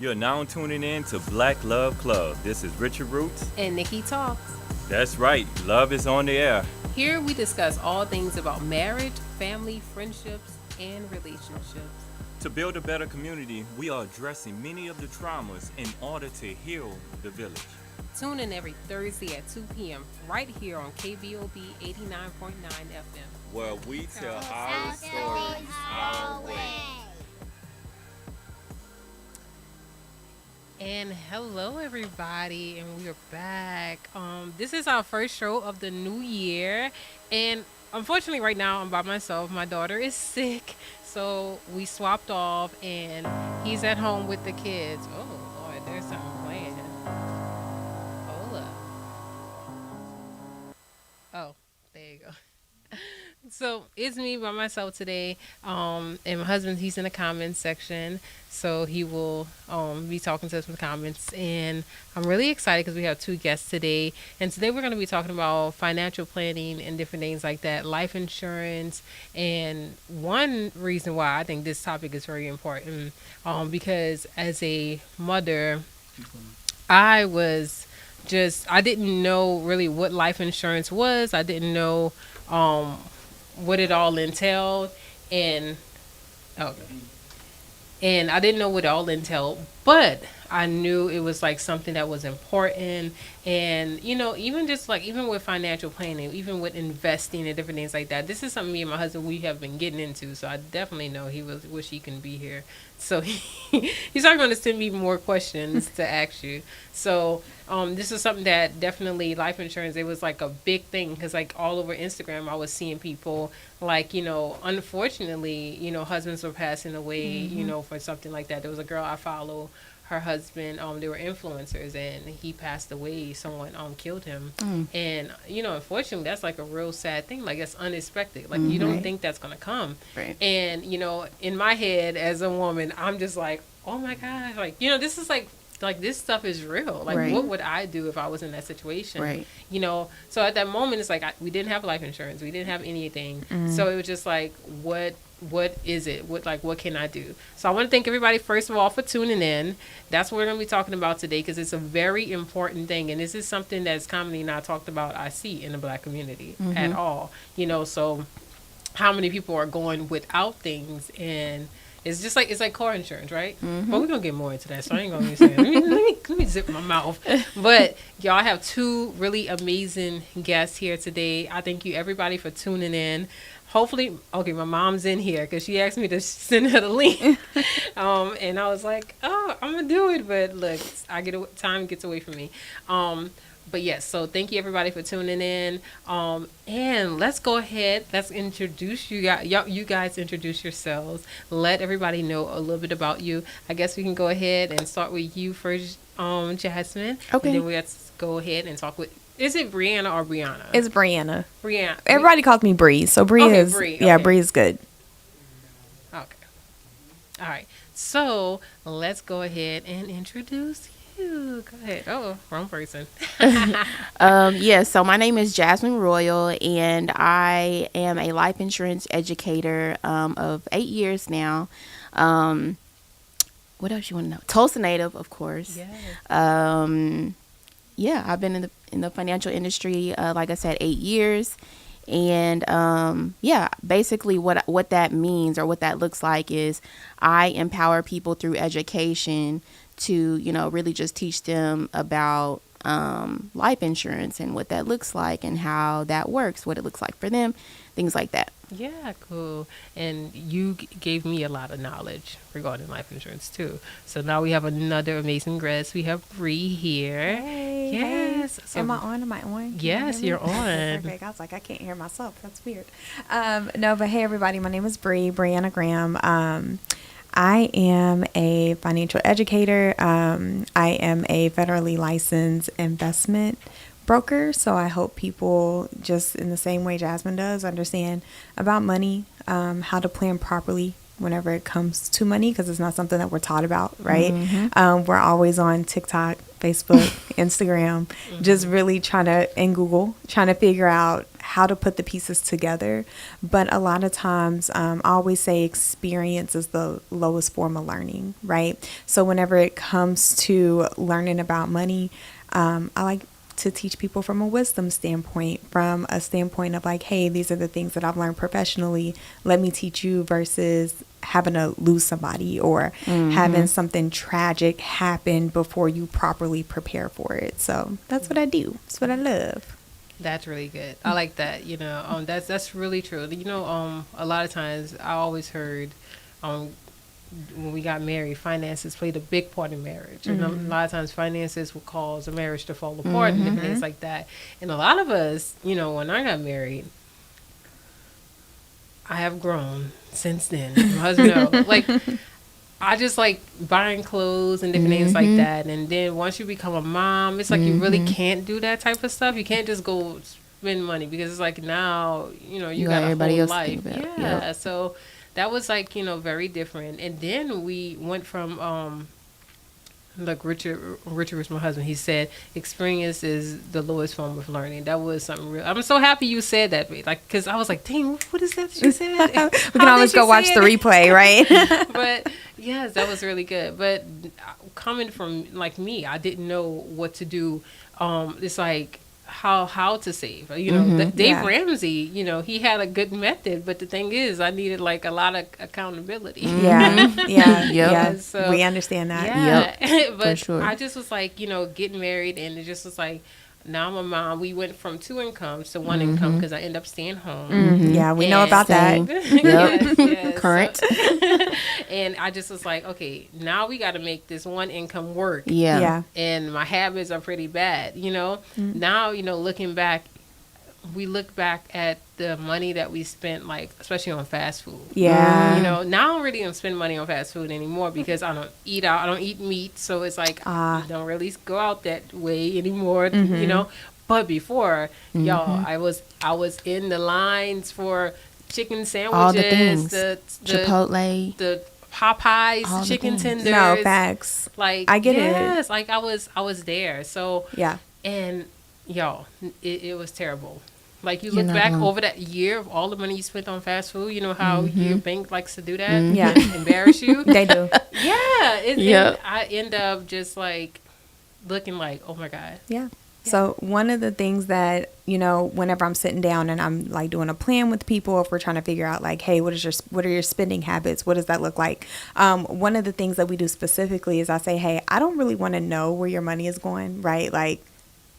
You're now tuning in to Black Love Club. This is Richard Roots. And Nikki Talks. That's right, love is on the air. Here we discuss all things about marriage, family, friendships, and relationships. To build a better community, we are addressing many of the traumas in order to heal the village. Tune in every Thursday at 2 p.m. right here on KBOB 89.9 FM. Where we tell our stories our way. And hello, everybody, and we are back. This is our first show of the new year, and unfortunately, right now I'm by myself. My daughter is sick, so we swapped off, and he's at home with the kids. Oh Lord, there's something playing. Hold up. Oh, there you go. So it's me by myself today, and my husband, he's in the comments section, so he will be talking to us in the comments, and I'm really excited because we have two guests today, and today we're going to be talking about financial planning and different things like that, life insurance, and one reason why I think this topic is very important, because as a mother, I didn't know really what life insurance was. I didn't know what it all entailed, and I didn't know what it all entailed, but I knew it was like something that was important. And even just like, even with financial planning, even with investing and different things like that, this is something me and my husband, we have been getting into. So I definitely know he wish he can be here. So he's not going to send me more questions to ask you. So this is something that definitely, life insurance, it was like a big thing, because like all over Instagram I was seeing people like, unfortunately, husbands were passing away, for something like that. There was a girl I follow, her husband, they were influencers, and he passed away. Someone killed him. And unfortunately, that's like a real sad thing. Like, it's unexpected. Like, you don't think that's gonna come. Right. And in my head as a woman, I'm just like, oh my god, like, this is like this stuff is real. Like, what would I do if I was in that situation? Right. So at that moment, it's like we didn't have life insurance, we didn't have anything. So it was just like, what is it? What can I do? So I want to thank everybody, first of all, for tuning in. That's what we're going to be talking about today, because it's a very important thing. And this is something that's commonly not talked about, I see, in the Black community at all. So how many people are going without things, and it's just like, it's like car insurance, right? But we're going to get more into that, so I ain't going to be saying, let me zip my mouth. But y'all, I have two really amazing guests here today. I thank you, everybody, for tuning in. Hopefully, okay, my mom's in here because she asked me to send her the link. And I was like, oh, I'm going to do it. But look, time gets away from me. But yes, so thank you, everybody, for tuning in. And let's go ahead. Let's introduce you guys. You guys introduce yourselves. Let everybody know a little bit about you. I guess we can go ahead and start with you first, Jasmine. Okay. And then let's go ahead and talk with... Is it Brianna or Brianna? It's Brianna. Brianna. Everybody calls me Bree, so Bree is... Bree. Yeah, okay. Bree is good. Okay. All right. So let's go ahead and introduce you. Go ahead. Oh, wrong person. Yeah, so my name is Jasmine Royal, and I am a life insurance educator of 8 years now. What else you want to know? Tulsa native, of course. Yes. Yeah, I've been in the financial industry, like I said, 8 years. And basically what that means, or what that looks like, is I empower people through education to, really just teach them about life insurance and what that looks like and how that works, what it looks like for them, things like that. Yeah, cool. And you gave me a lot of knowledge regarding life insurance too. So now we have another amazing guest. We have Bree here. Hey, yes. Hey. So, am I on? Am I on? Yes, you're on. Perfect. I was like, I can't hear myself. That's weird. No, but hey, everybody. My name is Brianna Graham. I am a financial educator. I am a federally licensed investment broker, so I help people, just in the same way Jasmine does, understand about money, how to plan properly whenever it comes to money, because it's not something that we're taught about, right? We're always on TikTok, Facebook, Instagram, just really and Google, trying to figure out how to put the pieces together. But a lot of times, I always say experience is the lowest form of learning, right? So whenever it comes to learning about money, I like to teach people from a wisdom standpoint, from a standpoint of like, hey, these are the things that I've learned professionally. Let me teach you, versus having to lose somebody or having something tragic happen before you properly prepare for it. So that's what I do. That's what I love. That's really good. I like that. That's really true. A lot of times I always heard, when we got married, finances played a big part in marriage. And a lot of times finances will cause a marriage to fall apart and different things like that. And a lot of us, when I got married, I have grown since then. My husband, like, I just like buying clothes and different things like that. And then once you become a mom, it's like you really can't do that type of stuff. You can't just go spend money, because it's like now, you got everybody a whole else to think life. about. Yeah. Yep. So that was like, very different. And then we went from, like Richard was my husband. He said, experience is the lowest form of learning. That was something real. I'm so happy you said that. Like, because I was like, dang, what is that she said? We can always go watch the replay, right? But yes, that was really good. But coming from like me, I didn't know what to do. It's like how to save. Dave Ramsey, he had a good method, but the thing is, I needed like a lot of accountability. Yeah. So, we understand that. Yeah, but for sure. I just was like, getting married, and it just was like, now I'm a mom. We went from 2 incomes to 1 income because I ended up staying home. Yeah, we know about Same. that. Yes. Current. And I just was like, okay, now we got to make this 1 income work. Yeah. And my habits are pretty bad, Now, looking back, we look back at the money that we spent, like, especially on fast food. Yeah. Now I don't really don't spend money on fast food anymore because I don't eat out. I don't eat meat. So it's like, I don't really go out that way anymore, But before, y'all, I was in the lines for chicken sandwiches, All the things. the Chipotle. the Popeyes, All the chicken things. tenders. No, facts. Like, I get it. yes, like I was there. So Yeah. and y'all, it was terrible. Like, you You're look not back wrong. over that year of all the money you spent on fast food. You know how your bank likes to do that? Yeah. And embarrass you? They do. Yeah. Yep. I end up just like looking like, oh my God. Yeah. So one of the things that, whenever I'm sitting down and I'm like doing a plan with people, if we're trying to figure out like, hey, what are your spending habits? What does that look like? One of the things that we do specifically is I say, hey, I don't really want to know where your money is going, right? Like,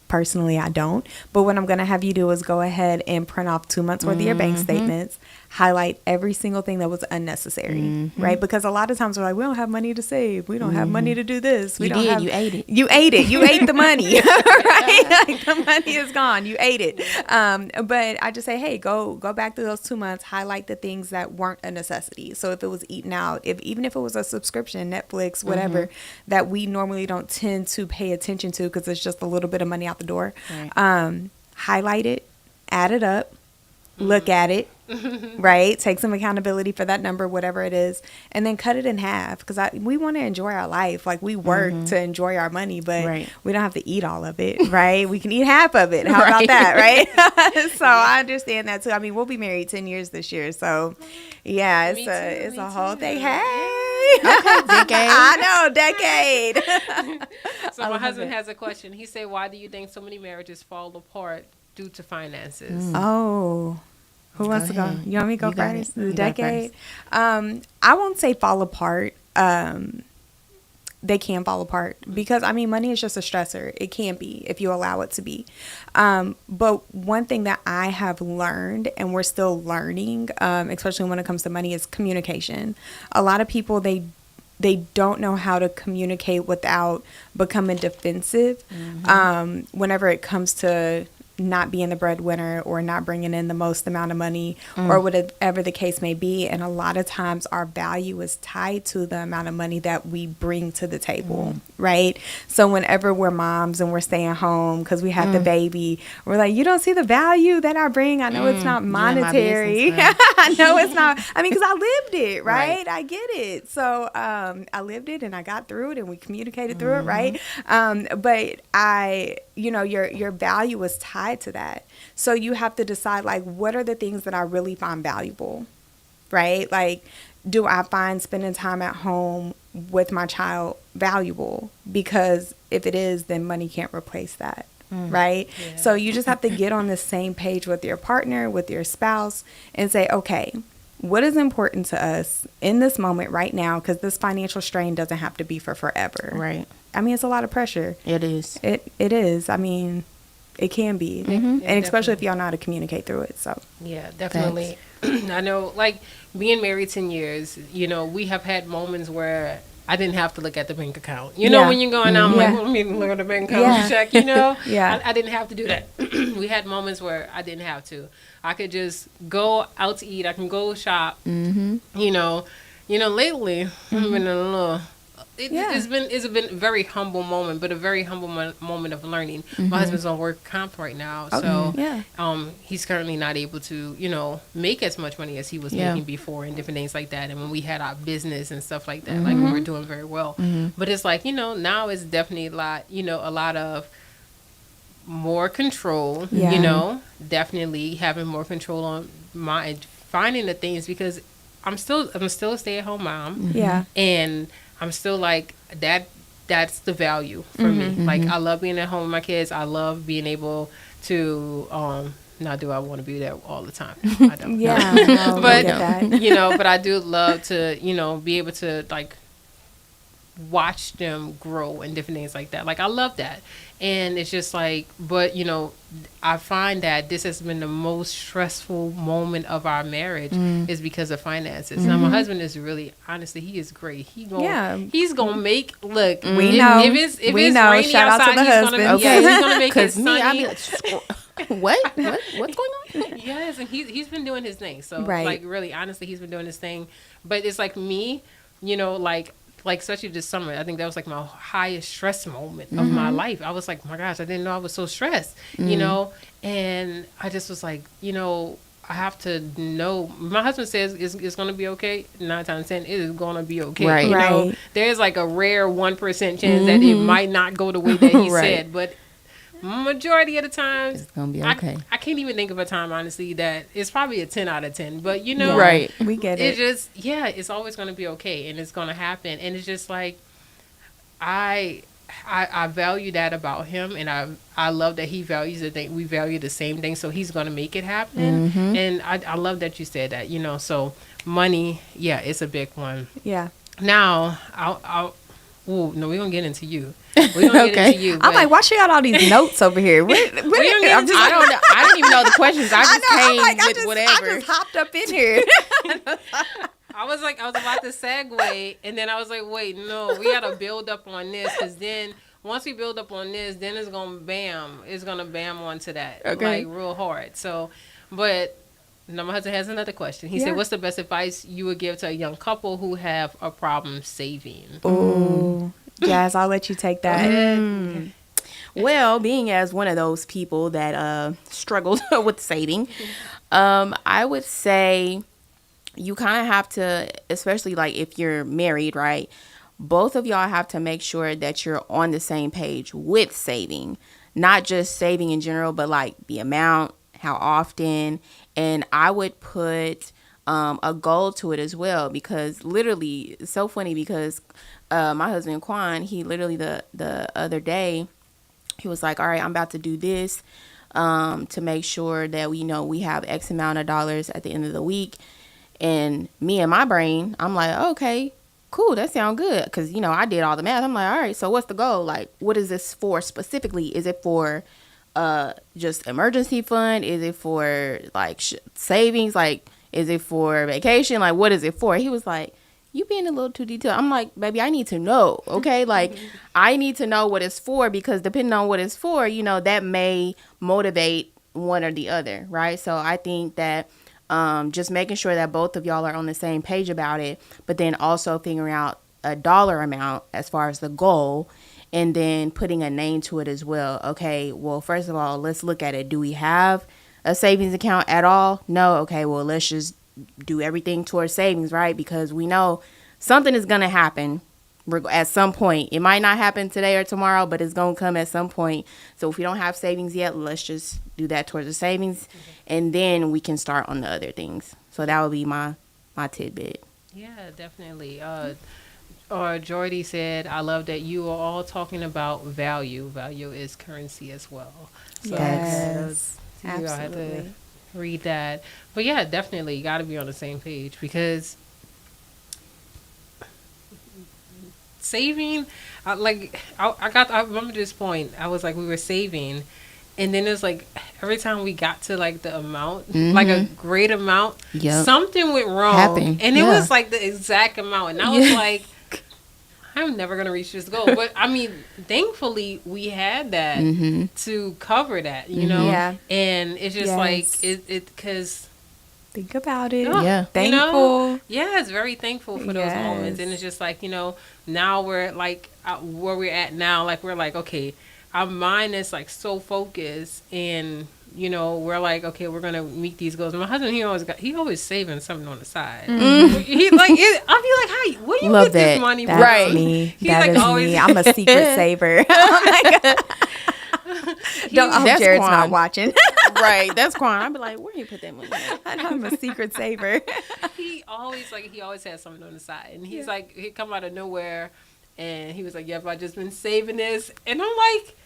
personally, I don't. But what I'm going to have you do is go ahead and print off 2 months worth of your bank statements, highlight every single thing that was unnecessary, right? Because a lot of times we're like, we don't have money to save. We don't have money to do this. We You don't did. have. You ate it. You ate it. You ate the money, right? Like, the money is gone. You ate it. But I just say, hey, go back to those 2 months, highlight the things that weren't a necessity. So if it was eating out, even if it was a subscription, Netflix, whatever, that we normally don't tend to pay attention to because it's just a little bit of money out the door, Right. highlight it, add it up, look at it, right? Take some accountability for that number, whatever it is, and then cut it in half, because we want to enjoy our life. Like, we work to enjoy our money, but Right. we don't have to eat all of it, right? We can eat half of it. How about that, right? So I understand that too. I mean, we'll be married 10 years this year, so yeah, Me it's too. a whole thing. Hey. Decade. I know, decade. So my husband has a question. He said, why do you think so many marriages fall apart due to finances? Oh, who wants to go? ahead. You want me to go You got first? it. The You got decade. I won't say fall apart. They can fall apart because, I mean, money is just a stressor. It can be if you allow it to be. But one thing that I have learned, and we're still learning, especially when it comes to money, is communication. A lot of people, they don't know how to communicate without becoming defensive. Whenever it comes to not being the breadwinner or not bringing in the most amount of money or whatever the case may be. And a lot of times our value is tied to the amount of money that we bring to the table, right? So whenever we're moms and we're staying home because we have the baby, we're like, you don't see the value that I bring. I know it's not monetary. I know it's not. I mean, because I lived it, right? I get it. So I lived it and I got through it and we communicated through it, right? But your value is tied tied to that. So you have to decide, like, what are the things that I really find valuable, right? Like, do I find spending time at home with my child valuable? Because if it is, then money can't replace that. Right? Yeah. So you just have to get on the same page with your partner, with your spouse, and say, okay, what is important to us in this moment right now? Because this financial strain doesn't have to be for forever. Right. I mean, it's a lot of pressure. It is. It is. I mean, it can be. And especially if y'all know how to communicate through it. So Yeah, definitely. I know, like, being married 10 years, you know, we have had moments where I didn't have to look at the bank account. You know, Yeah. when you're going out, I'm Yeah. like, well, let me look at the bank account Yeah. check, you know? Yeah. I didn't have to do that. We had moments where I didn't have to. I could just go out to eat. I can go shop. You know, lately, I've been a little... Yeah. It's been a very humble moment, but a very humble moment of learning. My husband's on work comp right now, so yeah. he's currently not able to, you know, make as much money as he was Yeah. making before and different things like that. And when we had our business and stuff like that, like we were doing very well. But it's like, you know, now it's definitely a lot of more control. Yeah. You know, definitely having more control on finding the things, because I'm still a stay-at-home mom. Yeah. And I'm still like that. That's the value for me. Like, I love being at home with my kids. I love being able to. Now, do I want to be there all the time? I don't. Yeah. No, But I get that. you know, but I do love to, you know, be able to, like, watch them grow and different things like that. Like, I love that. And it's just like, but, you know, I find that this has been the most stressful moment of our marriage is because of finances. Now, my husband is really, honestly, he is great. He's gonna make, look, We know. if it's We know. rainy Shout out to outside, the he's husband. gonna, yeah, he's gonna make it Because me, I'd sunny. be like, what's going on? Yes, and he's been doing his thing. So, Right. like, really, honestly, he's been doing his thing. But it's like me, you know, like especially this summer, I think that was like my highest stress moment of my life. I was like, my gosh, I didn't know I was so stressed, you know? And I just was like, you know, I have to know. My husband says it's going to be okay. 9 times 10, it is going to be okay. Right. You know, Right. there's like a rare 1% chance that it might not go the way that he Right. said, but majority of the times, It's gonna be okay. I can't even think of a time, honestly, that it's probably a 10 out of 10. But, you know, Right. We get it it. just, yeah, it's always going to be okay, and it's going to happen. And it's just like, I value that about him, and I love that he values the thing. We value the same thing, so he's going to make it happen. And I love that you said that, you know. So money, yeah, it's a big one. Yeah. Now, we're going to get into you. We're going to get Okay. into you. I'm but- like, why she got all these notes over here? gonna get I'm just I don't know. I didn't even know the questions. I just came I with whatever. just hopped up in here. I was about to segue, and then I was like, wait, no, we got to build up on this, because then once we build up on this, then it's going to bam onto that, Okay. like, real hard. So, but now my husband has another question. He Yeah. said, what's the best advice you would give to a young couple who have a problem saving? Ooh. Jazz, I'll let you take that. Well, being as one of those people that struggled with saving, I would say you kind of have to, especially like if you're married, right? Both of y'all have to make sure that you're on the same page with saving, not just saving in general, but like the amount, how often. And I would put a goal to it as well, because literally it's so funny because my husband Quan, he literally the other day, he was like, all right, I'm about to do this to make sure that we have X amount of dollars at the end of the week. And me and my brain, I'm like, okay, cool, that sounds good. Because, I did all the math. I'm like, all right, so what's the goal? Like, what is this for specifically? Is it for just emergency fund? Is it for, like, savings? Like, is it for vacation? Like, what is it for? He was like, you being a little too detailed. I'm like, baby, I need to know, okay? Like, I need to know what it's for, because depending on what it's for, that may motivate one or the other, right? So I think that just making sure that both of y'all are on the same page about it, but then also figuring out a dollar amount as far as the goal, and then putting a name to it as well. Okay, well, first of all, let's look at it. Do we have a savings account at all? No. Okay, well, let's just do everything towards savings, right? Because we know something is going to happen at some point. It might not happen today or tomorrow, but it's going to come at some point. So if we don't have savings yet, let's just do that towards the savings, and then we can start on the other things. So that would be my tidbit. Yeah, definitely. Jordy said, I love that you are all talking about value. Value is currency as well. So Yes, I had to absolutely. read that. But yeah, definitely, you got to be on the same page, because saving, I remember this point. I was like, we were saving, and then it's like every time we got to like the amount, like a great amount, Yep. something went wrong, Happened. and it Yeah. was like the exact amount, and I was like, I'm never gonna reach this goal. But I mean, thankfully we had that to cover that, you know. Yeah. And it's just Yes. like it because. Think about it. Yeah. Thankful. You know, yeah, it's very thankful for those Yes. moments, and it's just like, you know, now we're like where we're at now. Like we're like, okay, our mind is like so focused, and you know, we're like, okay, we're gonna meet these goals. My husband, he always saving something on the side. He like, I'll be like, hi, where you Love get this that. money That's from? Right. me. He's That like is always- me. I'm a secret saver. Oh my God. Don't, I hope That's Jared's Quan. not watching. Right, that's Quan. I'd be like, where you put that money at? I'm a secret saver. he always has something on the side, and he's like, he'd come out of nowhere, and he was like, "Yep, I just been saving this," and I'm like,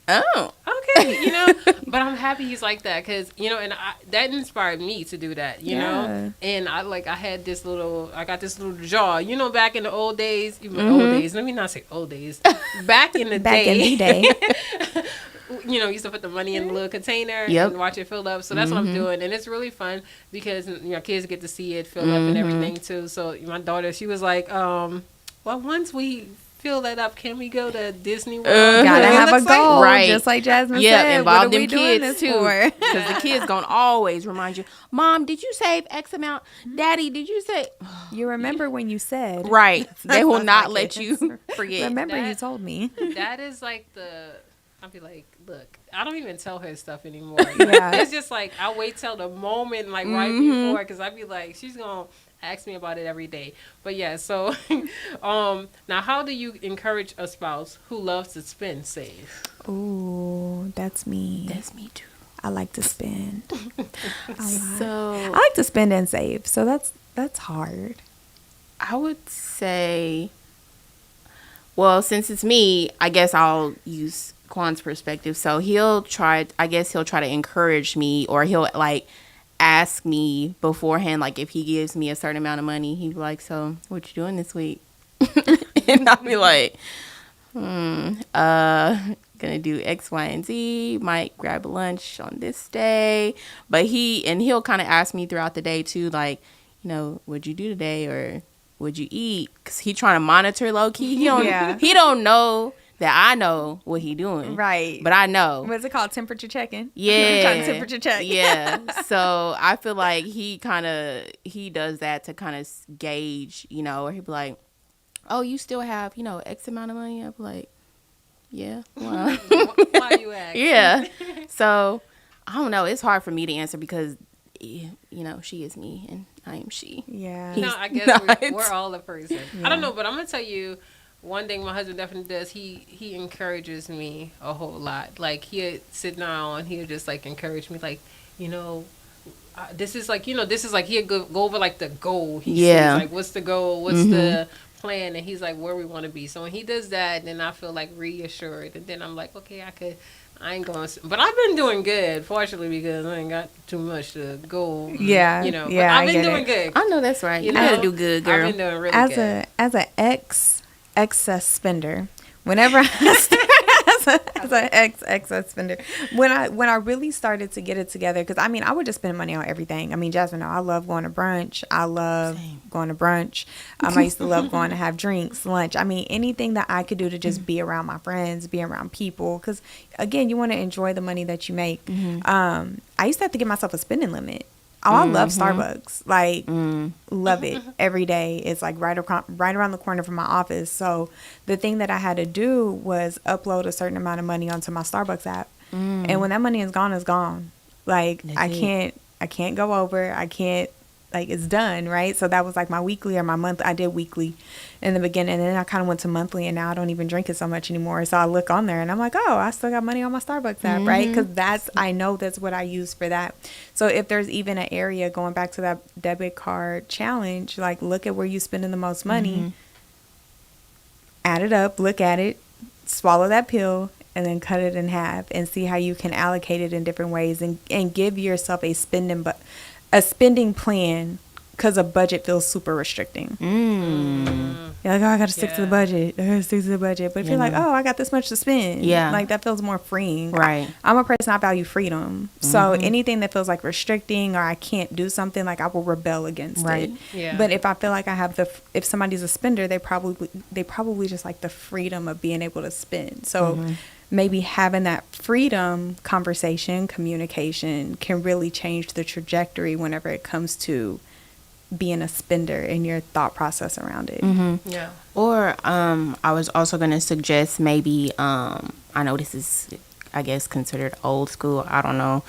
Oh. okay, you know, but I'm happy he's like that, because, you know, and that inspired me to do that, you know, and I got this little jar, you know, back in the old days, let me not say old days, back in the Back in day, the day. you know, used to put the money in the little container Yep. and watch it fill up. So that's what I'm doing, and it's really fun because, you know, kids get to see it fill up and everything too. So my daughter, she was like, well, once we fill that up, can we go to Disney World? Gotta It have a looks like- goal, Right. just like Jasmine Yeah, said. involve What are them we doing kids this too, for? because the kids gonna always remind you, Mom, did you save X amount? Daddy, did you say? You remember when you said. Right, they will That's not my let kids. you forget. Remember you That- told me. That is like I'll be like, look, I don't even tell her stuff anymore. Yeah. It's just like, I wait till the moment, like right before, because I'd be like, she's going to ask me about it every day. But yeah, so now how do you encourage a spouse who loves to spend, save? Ooh, that's me. That's me too. I like to spend a lot. So I like to spend and save. So that's hard. I would say, well, since it's me, I guess I'll use Quan's perspective. So he'll try to encourage me, or he'll like ask me beforehand, like if he gives me a certain amount of money, he'd be like, so what you doing this week? And I'll be like, gonna do X, Y, and Z, might grab a lunch on this day. But he'll kind of ask me throughout the day too, like, you know, what'd you do today, or what'd you eat? Because he trying to monitor low key. He don't know that I know what he doing. Right. But I know. What's it called? Temperature checking? Yeah. Trying to temperature check. Yeah. So I feel like he does that to kind of gauge, you know, or he'd be like, oh, you still have, you know, X amount of money? I'd be like, yeah. Well. Why you ask? Yeah. So I don't know. It's hard for me to answer because, you know, she is me and I am she. Yeah. No, I guess not. we're all a person. I don't know, but I'm going to tell you, one thing my husband definitely does, he encourages me a whole lot. Like, he'll sit down and he'll just, like, encourage me, like, you know, this is like, he'll go over, like, the goal. He says, like, what's the goal? What's the plan? And he's like, where we want to be. So when he does that, then I feel, like, reassured. And then I'm like, okay, I ain't going to, but I've been doing good, fortunately, because I ain't got too much to go. Yeah, You know, yeah, but I I've been get doing it. good. I know that's right. You know, gotta do good, girl. I've been doing really as good. a excess spender, whenever as an excess spender, when I really started to get it together, because I mean I would just spend money on everything. I mean, Jasmine, I love going to brunch. I love going to brunch. I used to love going to have drinks, lunch. I mean, anything that I could do to just be around my friends, be around people, because again, you want to enjoy the money that you make. I used to have to give myself a spending limit. Oh, I love Starbucks. Like, love it every day. It's like right around the corner from my office. So the thing that I had to do was upload a certain amount of money onto my Starbucks app. And when that money is gone, it's gone. Like, I can't go over. I can't like it's done, right? So that was like my weekly or my month. I did weekly in the beginning, and then I kind of went to monthly, and now I don't even drink it so much anymore. So I look on there and I'm like, oh, I still got money on my Starbucks app, right? Because I know that's what I use for that. So if there's even an area, going back to that debit card challenge, like look at where you spending the most money, add it up, look at it, swallow that pill, and then cut it in half and see how you can allocate it in different ways, and give yourself a spending plan, because a budget feels super restricting. You're like, oh, I got to stick to the budget. I got to stick to the budget. But if you're like, oh, I got this much to spend, like that feels more freeing. Right. I'm a person, I value freedom. So anything that feels like restricting or I can't do something, like I will rebel against it. Yeah. But if I feel like I have if somebody's a spender, they probably just like the freedom of being able to spend. So maybe having that freedom conversation, communication can really change the trajectory whenever it comes to being a spender and your thought process around it. Yeah. Or I was also going to suggest maybe, I know this is, I guess, considered old school. I don't know.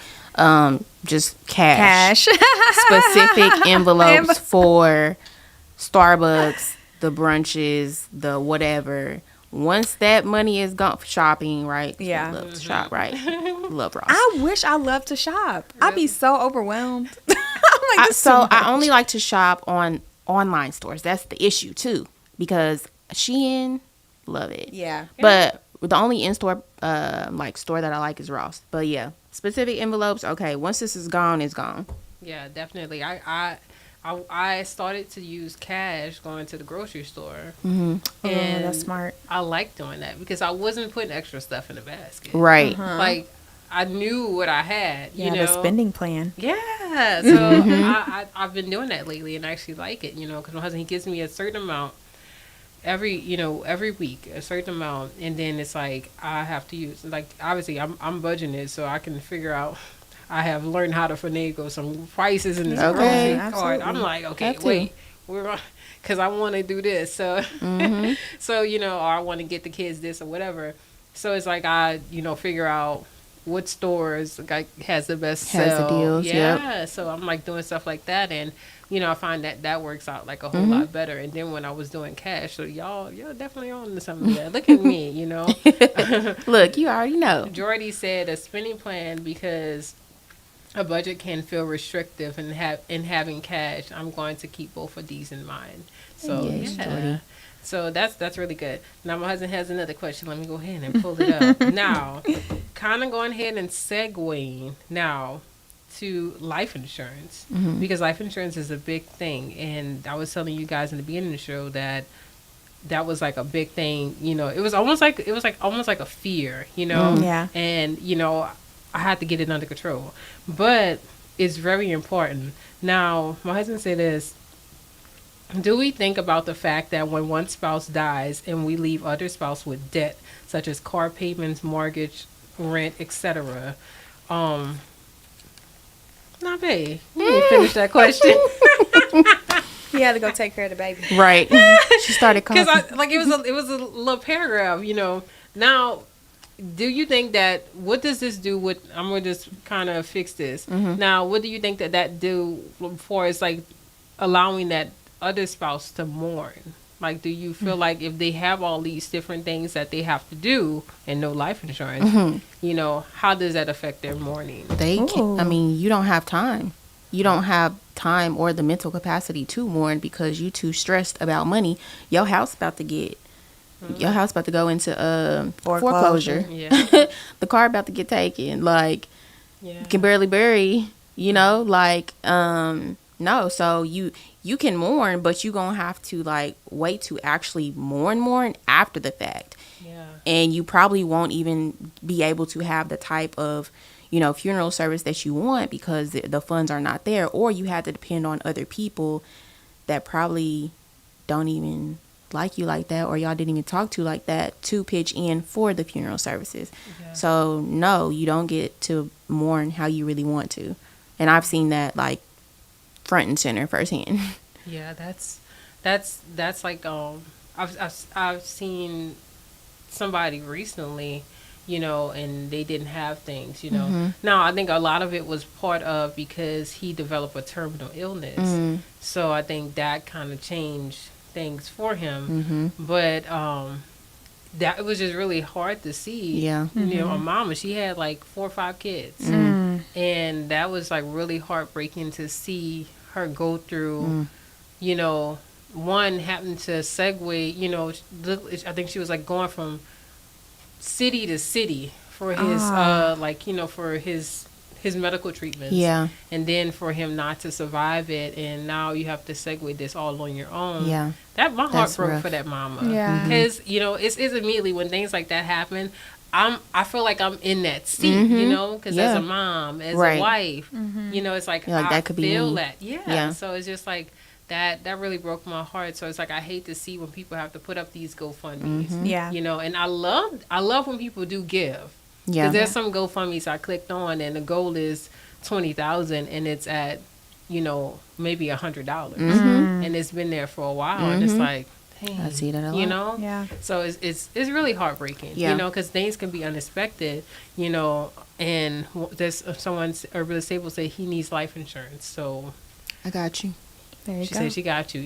Just cash. Specific envelopes for Starbucks, the brunches, the whatever. Once that money is gone, shopping, right? Yeah. Love to shop, right? Love Ross. I wish I loved to shop. I'd be so overwhelmed. I'm like, I only like to shop on online stores. That's the issue too, because Shein, love it. Yeah. But the only in-store like store that I like is Ross. But yeah, specific envelopes. Okay, once this is gone, it's gone. Yeah, definitely. I started to use cash going to the grocery store, and that's smart. I like doing that because I wasn't putting extra stuff in the basket. Right. Like I knew what I had. Yeah, you know, the spending plan. Yeah. So I've been doing that lately, and I actually like it. You know, because my husband, he gives me a certain amount every week, a certain amount, and then it's like I have to use, like, obviously I'm budgeting it so I can figure out. I have learned how to finagle some prices in this grocery card. I'm like, okay, wait, because I want to do this. So, so, you know, or I want to get the kids this or whatever. So it's like I, you know, figure out what stores like has the best sale. The deals. Yeah. So I'm like doing stuff like that, and you know, I find that works out like a whole lot better. And then when I was doing cash, so y'all definitely on to something there. Look at me, you know. Look, you already know. Jordy said a spending plan because a budget can feel restrictive, and having cash, I'm going to keep both of these in mind. So Yes, Jordy. So that's really good. Now my husband has another question. Let me go ahead and pull it up. Now, kind of going ahead and segueing now to life insurance, because life insurance is a big thing. And I was telling you guys in the beginning of the show that was like a big thing. You know, it was almost like a fear. You know, Yeah. And you know, I had to get it under control, but it's very important. Now, my husband said this. Do we think about the fact that when one spouse dies and we leave other spouse with debt, such as car payments, mortgage, rent, etc.? Not babe. You didn't finish that question. You had to go take care of the baby. Right. She started coughing. Because it was a little paragraph, you know. Now, do you think that, what does this do with, I'm going to just kind of fix this. Now, what do you think that do for it's like allowing that other spouse to mourn? Like, do you feel like if they have all these different things that they have to do and no life insurance, you know, how does that affect their mourning? They can, I mean, you don't have time. You don't have time or the mental capacity to mourn because you too stressed about money. Your house about to go into foreclosure. Yeah. The car about to get taken. Like, Yeah. you can barely bury, you know, like, no. So you can mourn, but you gonna have to like wait to actually mourn after the fact. Yeah. And you probably won't even be able to have the type of, you know, funeral service that you want because the funds are not there, or you have to depend on other people that probably don't even like you like that, or y'all didn't even talk to like that, to pitch in for the funeral services. Yeah. So no, you don't get to mourn how you really want to. And I've seen that like front and center firsthand. Yeah, that's like I've seen somebody recently, and they didn't have things. Now, I think a lot of it was part of because he developed a terminal illness. So I think that kind of changed things for him. But that it was just really hard to see. Yeah. A mama, she had like 4 or 5 kids. And that was like really heartbreaking to see her go through, one happened to segue, I think she was like going from city to city for his for his medical treatments. Yeah. And then for him not to survive it, and now you have to segue this all on your own. Yeah. That my heart That's broke rough. for that mama. Yeah. Because it's immediately when things like that happen, I feel like I'm in that seat, because as a mom, as a wife, it's like, You're like, I that could be feel me. that. Yeah. So it's just like that really broke my heart. So it's like I hate to see when people have to put up these GoFundMes. Yeah. And I love when people do give. Yeah. Because there's some GoFundMes I clicked on and the goal is $20,000 and it's at, maybe $100. And it's been there for a while and it's like, dang, I see that a lot. Yeah. So it's really heartbreaking, because things can be unexpected, and there's someone's a real estate will say he needs life insurance. So I got you. There you she go. said she got you.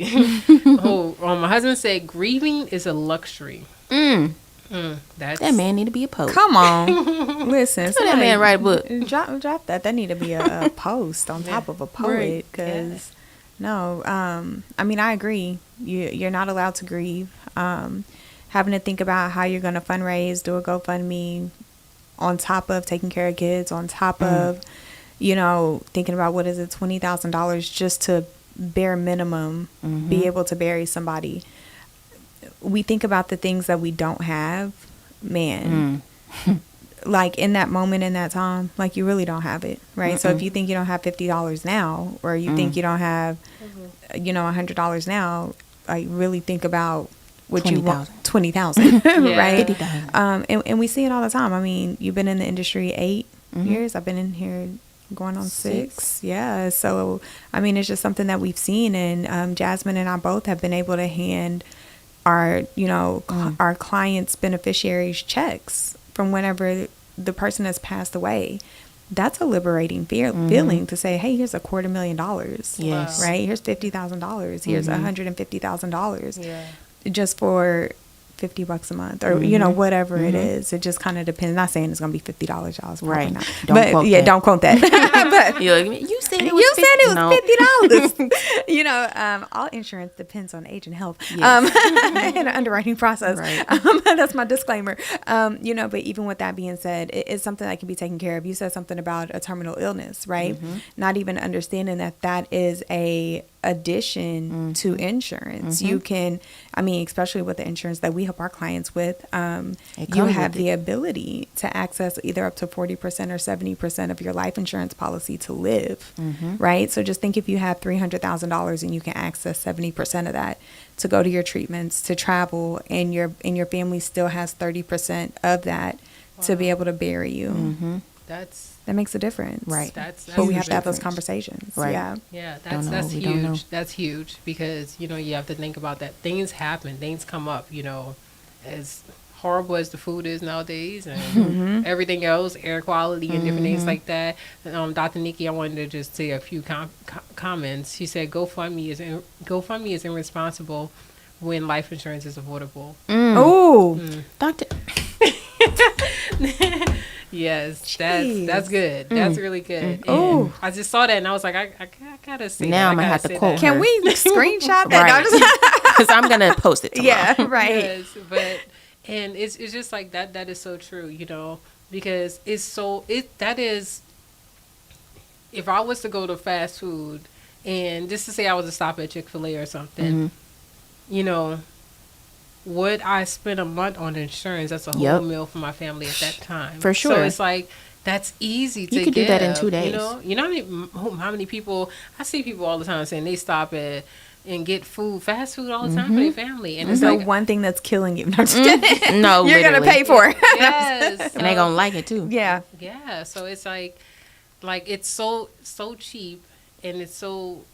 My husband said grieving is a luxury. That's That man need to be a poet. Come on. Listen. That man write a book. Drop that. That need to be a post on top of a poet. Because, no. I mean, I agree. You're not allowed to grieve. Having to think about how you're going to fundraise, do a GoFundMe on top of taking care of kids, on top of, thinking about what is it, $20,000 just to bare minimum be able to bury somebody. We think about the things that we don't have, man. Like in that moment, in that time, like you really don't have it, right? So if you think you don't have $50 now, or you think you don't have, $100 now, like really think about what you want. 20,000, right? 50,000. And we see it all the time. I mean, you've been in the industry 8 years. I've been in here going on 6. Yeah. So, I mean, it's just something that we've seen. And Jasmine and I both have been able to hand our, our clients' beneficiaries checks from whenever the person has passed away. That's a liberating feeling to say, hey, here's $250,000. Yes. Right? Here's $50,000. Here's $150,000. Yeah. Just for $50 a month, or whatever it is. It just kind of depends. Not saying it's going to be $50, probably Right. not. Don't quote that. Don't quote that. But You said it was $50. All insurance depends on age and health, Yes. and the underwriting process. Right. That's my disclaimer. But even with that being said, it's something that can be taken care of. You said something about a terminal illness, right? Not even understanding that is a addition to insurance. You can, especially with the insurance that we help our clients with, you have the ability to access either up to 40% or 70% of your life insurance policy to live, right? So just think if you have $300,000 and you can access 70% of that to go to your treatments, to travel, and your family still has 30% of that to be able to bury you. That makes a difference. Right. That's But we have huge. to have those conversations. Right. Yeah. Yeah, Don't know that's what we don't know. huge. That's huge because you have to think about that. Things happen. Things come up. As horrible as the food is nowadays, and everything else, air quality and different things like that. Dr. Nikki, I wanted to just say a few comments. She said, GoFundMe is irresponsible when life insurance is affordable. Oh, Doctor. Yes, Jeez. that's good. That's really good. Oh, I just saw that and I was like, I gotta see. Now that. I'm gonna I have gotta to say quote that. can we screenshot that? Right. Because I'm gonna post it tomorrow. Yeah, right. Yes, but and it's just like that. That is so true, because that is. If I was to go to fast food, and just to say I was to stop at Chick-fil-A or something, would I spend a month on insurance? That's a whole meal for my family at that time. For sure. So it's like that's easy to You could do that in 2 give, days. You know how many people I see people all the time saying they stop at and get fast food all the time for their family, and it's The like one thing that's killing you. No, I'm just kidding. No, You're literally. gonna pay for it. yes, And they gonna like it too. Yeah. yeah. So it's like it's so cheap, and it's so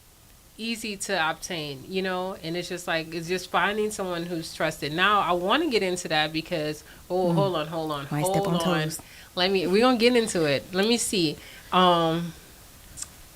easy to obtain, and it's just like it's just finding someone who's trusted. Now I want to get into that because hold on, Might step on toes. we're gonna get into it. Let me see.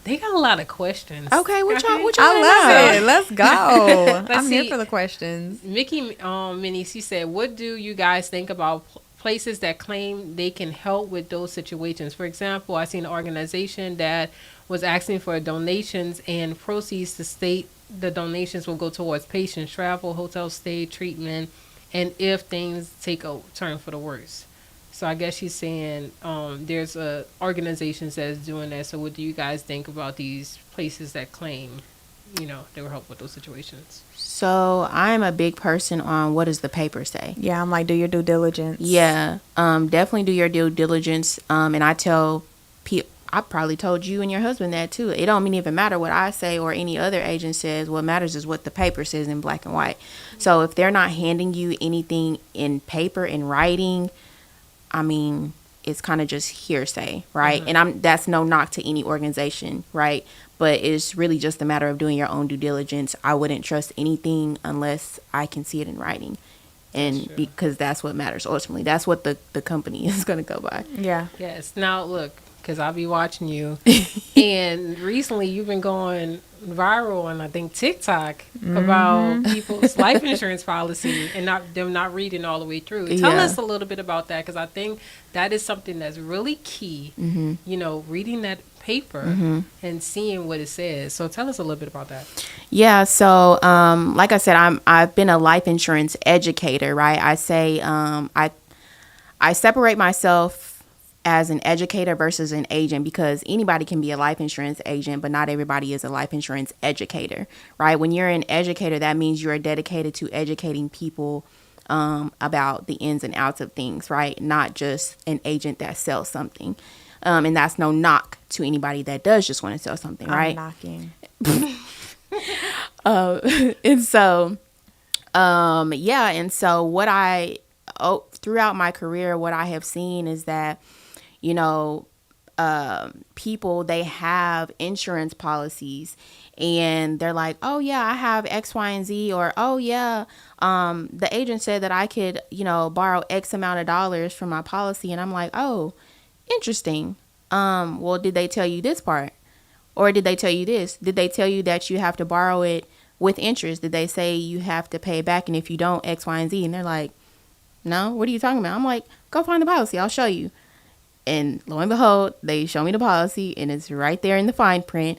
They got a lot of questions. Okay, what y'all I love it. Let's go. Let's I'm here see. for the questions. Mickey Minnie, she said, what do you guys think about places that claim they can help with those situations? For example, I seen an organization that was asking for donations and proceeds to state the donations will go towards patient travel, hotel stay, treatment, and if things take a turn for the worse. So I guess she's saying there's organizations that's doing that. So what do you guys think about these places that claim, they will help with those situations? So I'm a big person on what does the paper say. Yeah, I'm like, do your due diligence. Yeah, definitely do your due diligence. And I tell people, I probably told you and your husband that too. It don't even matter what I say or any other agent says. What matters is what the paper says in black and white. So if they're not handing you anything in paper, in writing, I mean, it's kind of just hearsay, right? And that's no knock to any organization, right? But it's really just a matter of doing your own due diligence. I wouldn't trust anything unless I can see it in writing. And because that's what matters ultimately. That's what the company is going to go by. Yeah. Yes. Now, look, because I'll be watching you. And recently you've been going viral on, I think, TikTok about people's life insurance policy and them not reading all the way through. Tell us a little bit about that, because I think that is something that's really key, reading that paper and seeing what it says. So tell us a little bit about that. Yeah, so like I said, I've been a life insurance educator, right? I say I separate myself as an educator versus an agent, because anybody can be a life insurance agent, but not everybody is a life insurance educator, right? When you're an educator, that means you're dedicated to educating people about the ins and outs of things, right? Not just an agent that sells something. And that's no knock to anybody that does just want to sell something, right? I'm knocking. And so, and so throughout my career, what I have seen is that, people, they have insurance policies and they're like, oh yeah, I have X, Y, and Z, or, oh yeah, the agent said that I could, borrow X amount of dollars from my policy. And I'm like, oh, interesting. Well, did they tell you this part? Or did they tell you this? Did they tell you that you have to borrow it with interest? Did they say you have to pay it back? And if you don't, X, Y, and Z? And they're like, no, what are you talking about? I'm like, go find the policy. I'll show you. And lo and behold, they show me the policy and it's right there in the fine print.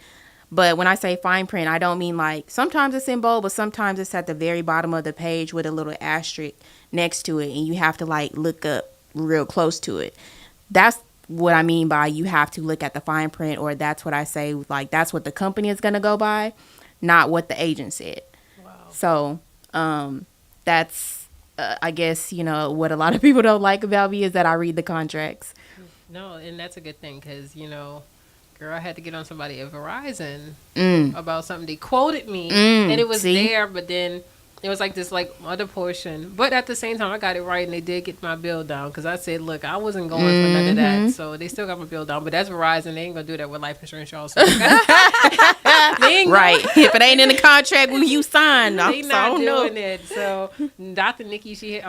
But when I say fine print, I don't mean like, sometimes it's in bold, but sometimes it's at the very bottom of the page with a little asterisk next to it. And you have to like look up real close to it. That's what I mean by you have to look at the fine print, or that's what I say, like, that's what the company is going to go by, not what the agent said. Wow. So that's, I guess, what a lot of people don't like about me is that I read the contracts. No, and that's a good thing because, girl, I had to get on somebody at Verizon about something. They quoted me, and it was there, but then it was like this other portion. But at the same time, I got it right, and they did get my bill down because I said, look, I wasn't going for none of that. So they still got my bill down. But that's Verizon. They ain't going to do that with life insurance, y'all. So right. If it ain't in the contract, will you sign? They not doing it. So Dr. Nikki, she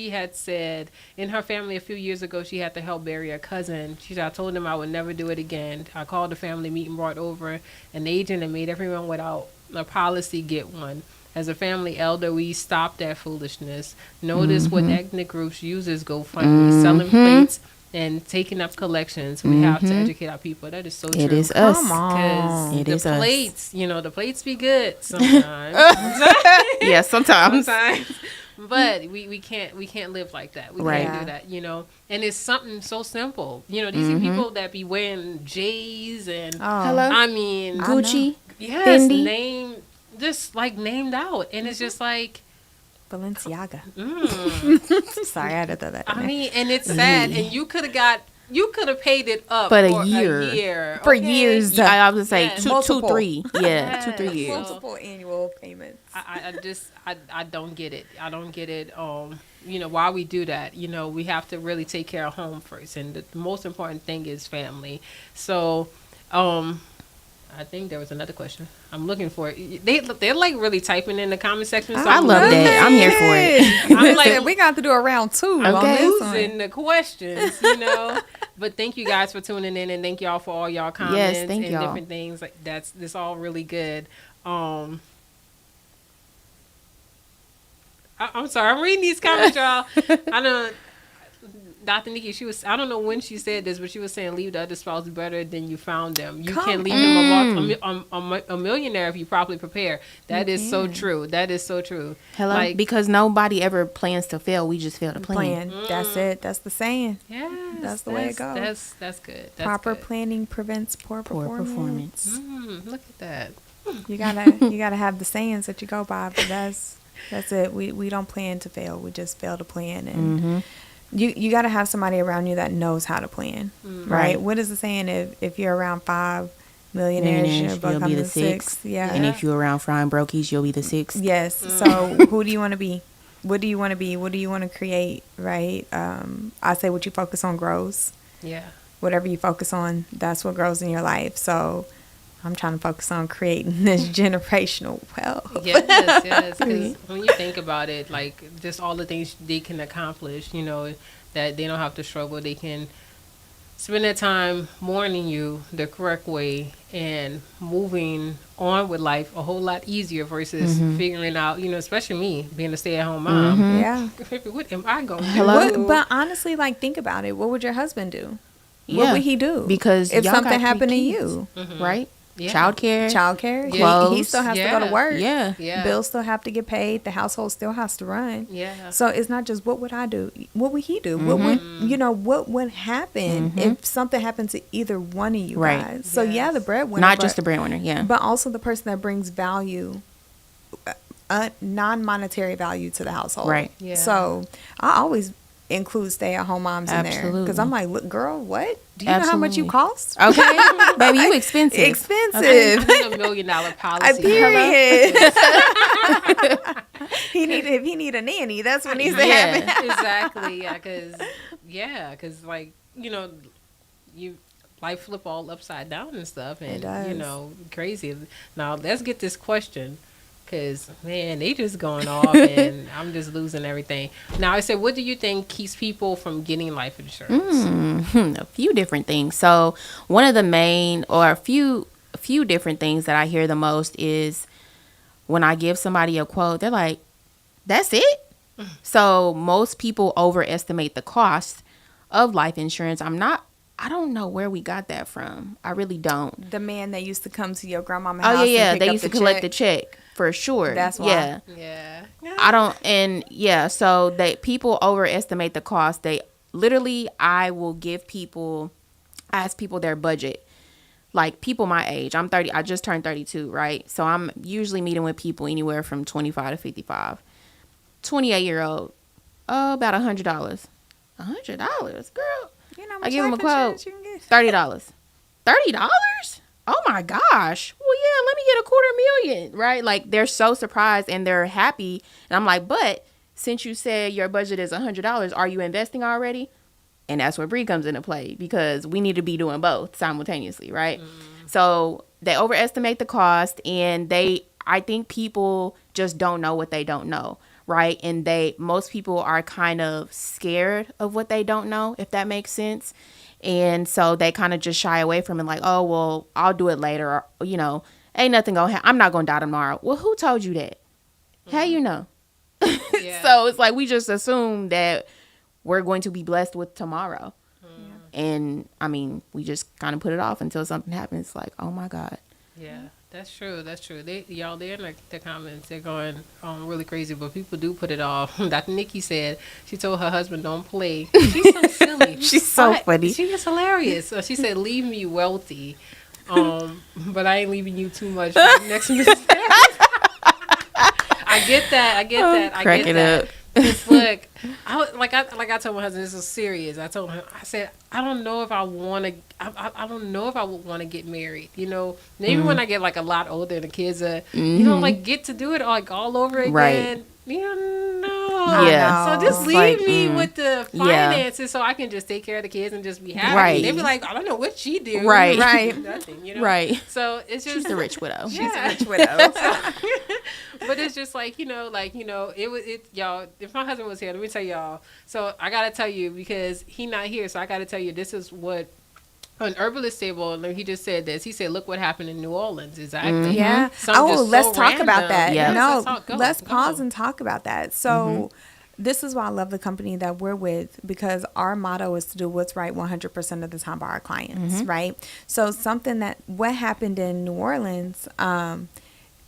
had said in her family a few years ago, she had to help bury a cousin. She said, I told them I would never do it again. I called the family meeting, brought over an agent, and made everyone without a policy get one. As a family elder, we stopped that foolishness. Notice what ethnic groups uses GoFundMe, selling plates and taking up collections. We have to educate our people. That is so true. It is us. Come on. It is the plates, the plates be good sometimes. Yeah, sometimes. But we can't live like that. We can't do that, And it's something so simple. These are people that be wearing J's and Hello? I mean Gucci. Yes, Fendi. named out, and it's just like Balenciaga. Sorry, I had to throw that in I there. mean, and it's sad, and you could have paid it up But for a year. For okay? years. I was say Yes. 2, 3. Yeah, 2, 3 years. Multiple annual payments. I don't get it. I don't get it. Why we do that. We have to really take care of home first, and the most important thing is family. So, I think there was another question. I'm looking for it. They're like really typing in the comment section. So I love that. I'm here for it. I'm like, we got to do a round 2 on this one. losing the questions, you know. But thank you guys for tuning in, and thank y'all for all y'all comments thank and y'all. different things. Like this all really good. I'm sorry, I'm reading these comments, y'all. I don't. Dr. Nikki, I don't know when she said this, but she was saying leave the other spouse better than you found them. You can leave him a millionaire if you properly prepare. That is so true. That is so true. Hello? Like, because nobody ever plans to fail. We just fail to plan. That's it. That's the saying. yeah, That's the way it goes. That's good. That's Proper good. planning prevents poor performance. Look at that. You gotta have the sayings that you go by, but that's it. We don't plan to fail. We just fail to plan, and you gotta have somebody around you that knows how to plan, right? What is the saying? If you're around 5 millionaires, you'll be the sixth. Yeah, And if you're around frying brokies, you'll be the sixth. yes. So who do you want to be? What do you want to be? What do you want to create? Right? I say what you focus on grows. Yeah. Whatever you focus on, that's what grows in your life. So I'm trying to focus on creating this generational wealth. Yes. Because when you think about it, like just all the things they can accomplish, you know, that they don't have to struggle. They can spend their time mourning you the correct way and moving on with life a whole lot easier versus figuring out, you know, especially me being a stay-at-home mom. Yeah. What am I going to do? But honestly, like, think about it. What would your husband do? Yeah. What would he do? Because if y'all something got 3 happened to kids, you, right? Yeah. Childcare. Yeah. He still has to go to work. Yeah. Yeah. Bills still have to get paid. The household still has to run. Yeah. So it's not just what would I do? What would he do? What would what would happen if something happened to either one of you Right. guys? So yeah, the breadwinner, Not just the breadwinner, yeah. but also the person that brings value, non-monetary value to the household. Right. Yeah. So I always include stay-at-home moms in there Absolutely. because I'm like, look, girl, what? Do you know how much you Absolutely. cost? Okay. Baby, you expensive. Expensive. I need $1 million policy. Period. If he need a nanny, that's what needs to happen. Exactly. Because like, you know, life flip all upside down and stuff, and It does. you know, crazy. Now let's get this question, because man, they just going off, and I'm just losing everything. Now I said, what do you think keeps people from getting life insurance? A few different things. So one of the main, or a few different things that I hear the most is when I give somebody a quote, they're like, that's it? So most people overestimate the cost of life insurance. I don't know where we got that from. I really don't. The man that used to come to your grandmama's house. Oh yeah, and pick they up used to the collect check. the check for sure. That's why. Yeah. Yeah. I don't, and yeah, so people overestimate the cost. I will ask people their budget. Like people my age, I'm 30, I just turned 32, right? So I'm usually meeting with people anywhere from 25 to 55. 28-year-old, about $100. $100, girl. You know, I give him a life quote, insurance you can get? $30. $30? Oh my gosh. Well, yeah, let me get $250,000, right? Like they're so surprised and they're happy. And I'm like, but since you said your budget is $100, are you investing already? And that's where Bree comes into play, because we need to be doing both simultaneously, right? So they overestimate the cost, and I think people just don't know what they don't know, right? And most people are kind of scared of what they don't know, if that makes sense. And so they kind of just shy away from it, like, oh, well, I'll do it later. Or, you know, ain't nothing going to happen. I'm not going to die tomorrow. Well, who told you that? How you know? Yeah. So it's like we just assume that we're going to be blessed with tomorrow. And, I mean, we just kind of put it off until something happens. Like, oh, my God. Yeah, that's true. That's true. They're in the comments. They're going really crazy, but people do put it off. Dr. Nikki said she told her husband, "Don't play." She's so silly. She's so funny. She is hilarious. So she said, "Leave me wealthy, but I ain't leaving you too much next mistake." I get that. I Crack get it that. up. Look, I told my husband, this is serious. I told him, I said, I don't know if I want to. I don't know if I would want to get married. You know, maybe when I get like a lot older and the kids are, you know, like get to do it like all over again. Right. Yeah. So just It's leave like, me with the yeah. finances so I can just take care of the kids and just be happy. Right. They'd be like, I don't know what she do. Right. Right. Nothing, Right. So it's just She's the rich widow. She's Yeah. a rich widow. but it's just like it was y'all. If my husband was here, let me tell y'all. So I gotta tell you because he not here, so I gotta tell you this is what an herbalist table. He just said this. He said, "Look what happened in New Orleans." Exactly. Yeah. Something just Let's so talk about random. that. Yeah. No, Let's pause and talk about that. So, this is why I love the company that we're with because our motto is to do what's right 100% of the time by our clients, right? So, what happened in New Orleans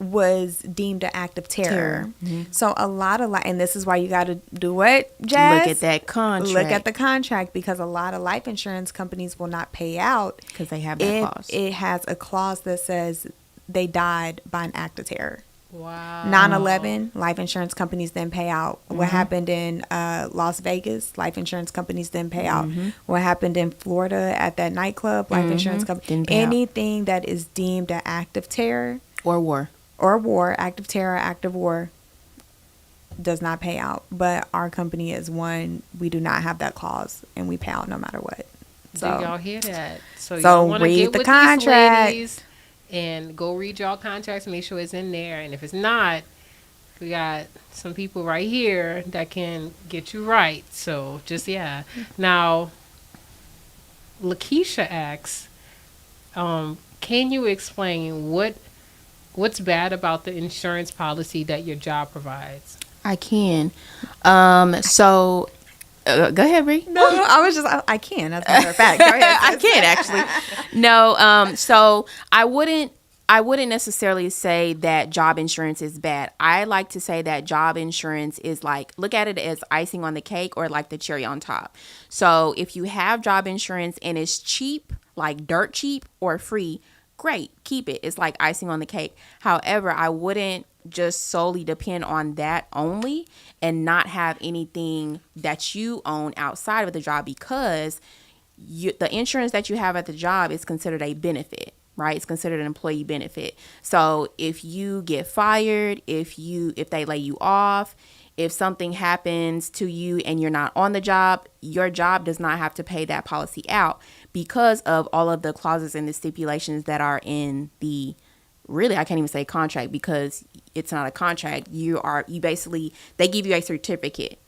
was deemed an act of terror. So, a lot of and this is why you got to do what, Jazz? Look at that contract. Look at the contract because a lot of life insurance companies will not pay out because they have that if clause. it has a clause that says they died by an act of terror. Wow. 9/11, life insurance companies didn't pay out. What happened in Las Vegas, life insurance companies didn't pay out. What happened in Florida at that nightclub, life insurance company. Didn't pay out. Anything that is deemed an act of terror Or war. or war, act of terror, act of war, does not pay out. But our company is one, we do not have that clause, and we pay out no matter what. So did y'all hear that? So So y'all want to read get the with contract. these ladies and go read y'all contracts, make sure it's in there. And if it's not, we got some people right here that can get you right. So just Now, Lakeisha asks, can you explain what's bad about the insurance policy that your job provides? I can. So go ahead, Bree. No, I was just, I can, as a matter of fact. Go ahead. I can actually. No, so I wouldn't necessarily say that job insurance is bad. I like to say that job insurance is like, look at it as icing on the cake or like the cherry on top. So if you have job insurance and it's cheap, like dirt cheap or free, great, keep it. It's like icing on the cake. However, I wouldn't just solely depend on that only and not have anything that you own outside of the job because the insurance that you have at the job is considered a benefit, right? It's considered an employee benefit. So if you get fired, if they lay you off, if something happens to you and you're not on the job, your job does not have to pay that policy out because of all of the clauses and the stipulations that are in the, really, I can't even say contract because it's not a contract. They give you a certificate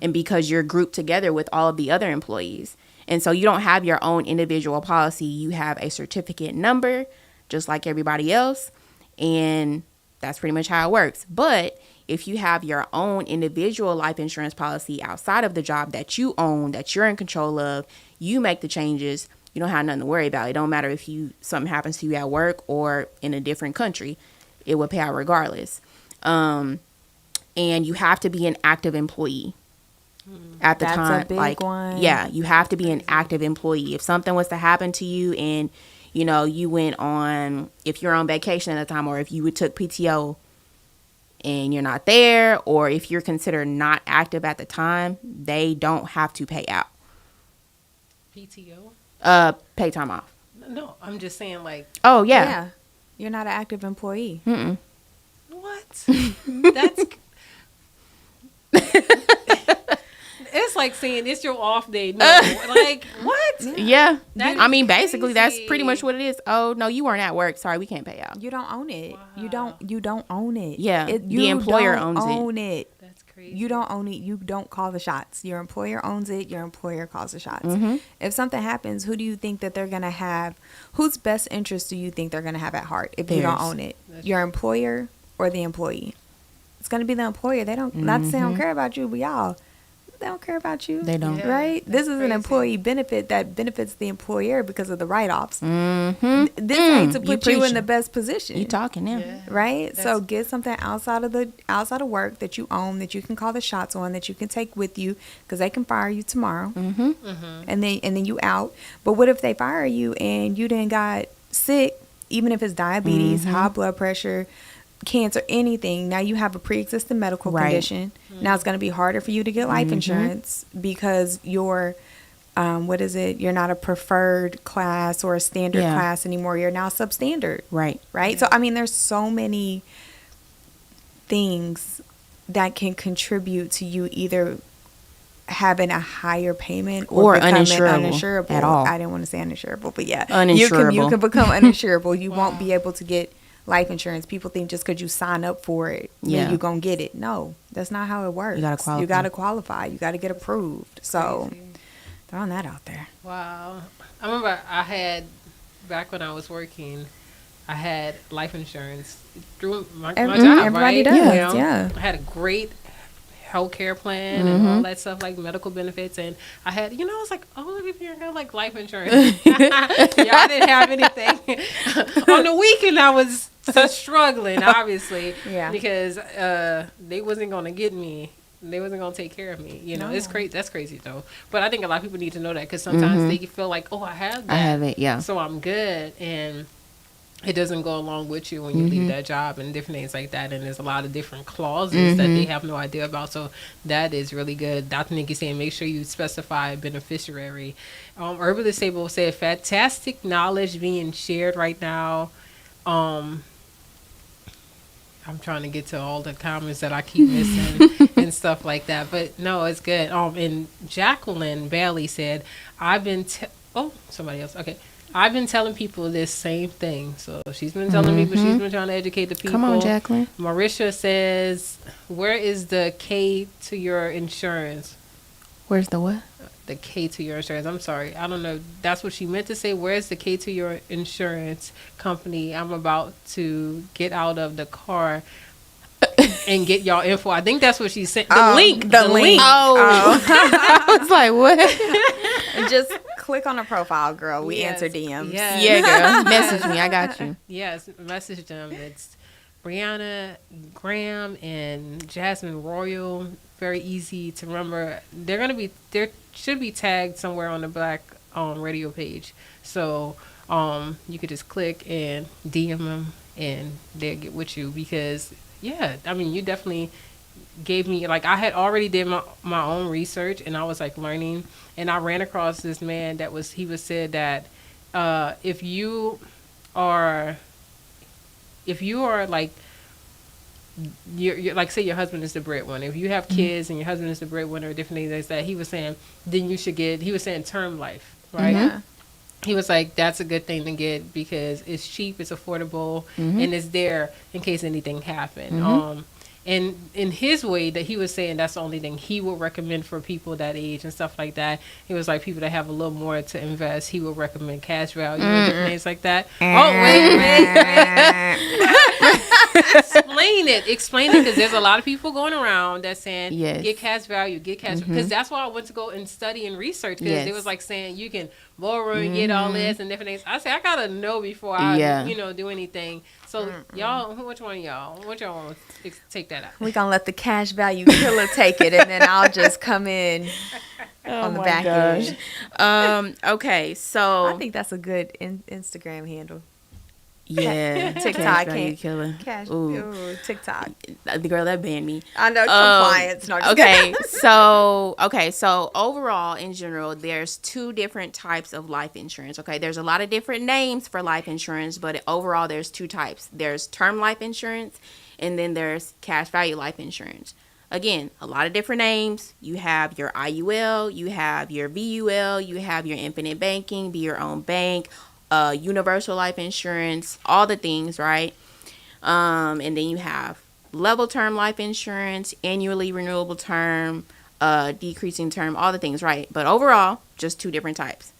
and because you're grouped together with all of the other employees. And so you don't have your own individual policy. You have a certificate number, just like everybody else. And that's pretty much how it works. But if you have your own individual life insurance policy outside of the job that you own, that you're in control of, you make the changes, you don't have nothing to worry about. It don't matter if something happens to you at work or in a different country, it will pay out regardless. And you have to be an active employee at the That's time. a big like, one. yeah, you have to be an active employee. If something was to happen to you and you went on, if you're on vacation at the time, or if you took PTO and you're not there, or if you're considered not active at the time, they don't have to pay out. PTO? Pay time off. No, I'm just saying like. Oh, yeah. You're not an active employee. Mm-mm. What? That's. It's like saying it's your off day. No, like what? Yeah. That I mean, is basically, that's crazy. pretty much what it is. Oh, no, you weren't at work. Sorry, we can't pay out. You don't own it. Wow. You don't own it. Yeah, You the employer don't owns it. own it. That's crazy. You don't own it. You don't call the shots. Your employer owns it. Your employer calls the shots. If something happens, who do you think that they're going to have? Whose best interest do you think they're going to have at heart if you don't Theirs. own it? Your employer or the employee? It's going to be the employer. They don't, not to say they don't care about you, but y'all, they don't care about you. They don't. Yeah, Right? that's This is an crazy. employee benefit that benefits the employer because of the write-offs. Mm-hmm. This ain't to You put you in preaching. the best position. You talking now. Yeah. Right? So That's- get something outside of work that you own, that you can call the shots on, that you can take with you, because they can fire you tomorrow, and then you out. But what if they fire you and you then got sick, even if it's diabetes, high blood pressure, cancer, anything? Now you have a pre-existing medical Right. condition. Now it's going to be harder for you to get life insurance because you're you're not a preferred class or a standard Yeah. class anymore. You're now substandard. Right. Right? So, I mean, there's so many things that can contribute to you either having a higher payment or becoming uninsurable at all. I didn't want to say uninsurable, but yeah, uninsurable. You can become uninsurable. You won't be able to get life insurance. People think just because you sign up for it, then you're gonna get it. No, that's not how it works. You gotta qualify. You gotta get approved. So throwing that out there. Wow. I remember I had, back when I was working, I had life insurance through my job, everybody right? does, yeah. I had a great health care plan and all that stuff, like medical benefits. And I had, I was like, oh, look, if you're going to like life insurance. I didn't have anything. On the weekend, I was struggling, obviously, because they wasn't going to get me. They wasn't going to take care of me. It's crazy. That's crazy, though. But I think a lot of people need to know that, because sometimes they feel like, oh, I have that. I have it, yeah. So I'm good. And it doesn't go along with you when you leave that job and different things like that. And there's a lot of different clauses that they have no idea about. So that is really good. Dr. Nikki saying, make sure you specify a beneficiary. Herbalist Sable said, fantastic knowledge being shared right now. I'm trying to get to all the comments that I keep missing and stuff like that. But no, it's good. And Jacqueline Bailey said, somebody else. Okay. I've been telling people this same thing. So she's been telling me, but she's been trying to educate the people. Come on, Jacqueline. Marisha says, where is the K to your insurance? Where's the what? The K to your insurance. I'm sorry. I don't know. That's what she meant to say. Where's the K to your insurance company? I'm about to get out of the car and get y'all info. I think that's what she said. The link. The link. Oh. I was like, what? Just click on the profile, girl. We answer DMs. Yes. Yeah, girl. Message me. I got you. Yes, message them. It's Brianna Graham and Jasmine Royal. Very easy to remember. There should be tagged somewhere on the Black radio page. So you could just click and DM them and they'll get with you, because you definitely gave me, like, I had already did my own research, and I was like learning, and I ran across this man he was said that if you are like, you're like, say your husband is the breadwinner, if you have kids and your husband is the breadwinner, different things like that, he was saying, then you should get, he was saying term life, right? He was like, that's a good thing to get, because it's cheap, it's affordable, and it's there in case anything happened. And in his way, that he was saying that's the only thing he would recommend for people that age and stuff like that. He was like, people that have a little more to invest, he would recommend cash value and different things like that. Oh, wait. Explain it, because there's a lot of people going around that's saying, get cash value, because that's why I went to go and study and research, because it was like saying you can borrow and get all this and different things. I said, I gotta know before I do anything. So y'all, which one of y'all want to take that out? We're gonna let the cash value killer take it, and then I'll just come in on the back end. Okay, so I think that's a good Instagram handle. Yeah, TikTok can't killer. TikTok. The girl that banned me. I know, compliance. No, so overall, in general, there's two different types of life insurance. Okay, there's a lot of different names for life insurance, but overall, there's two types. There's term life insurance, and then there's cash value life insurance. Again, a lot of different names. You have your IUL, you have your VUL, you have your infinite banking, be your own bank, universal life insurance, all the things, right? And then you have level term life insurance, annually renewable term, decreasing term, all the things, right? But overall, just two different types.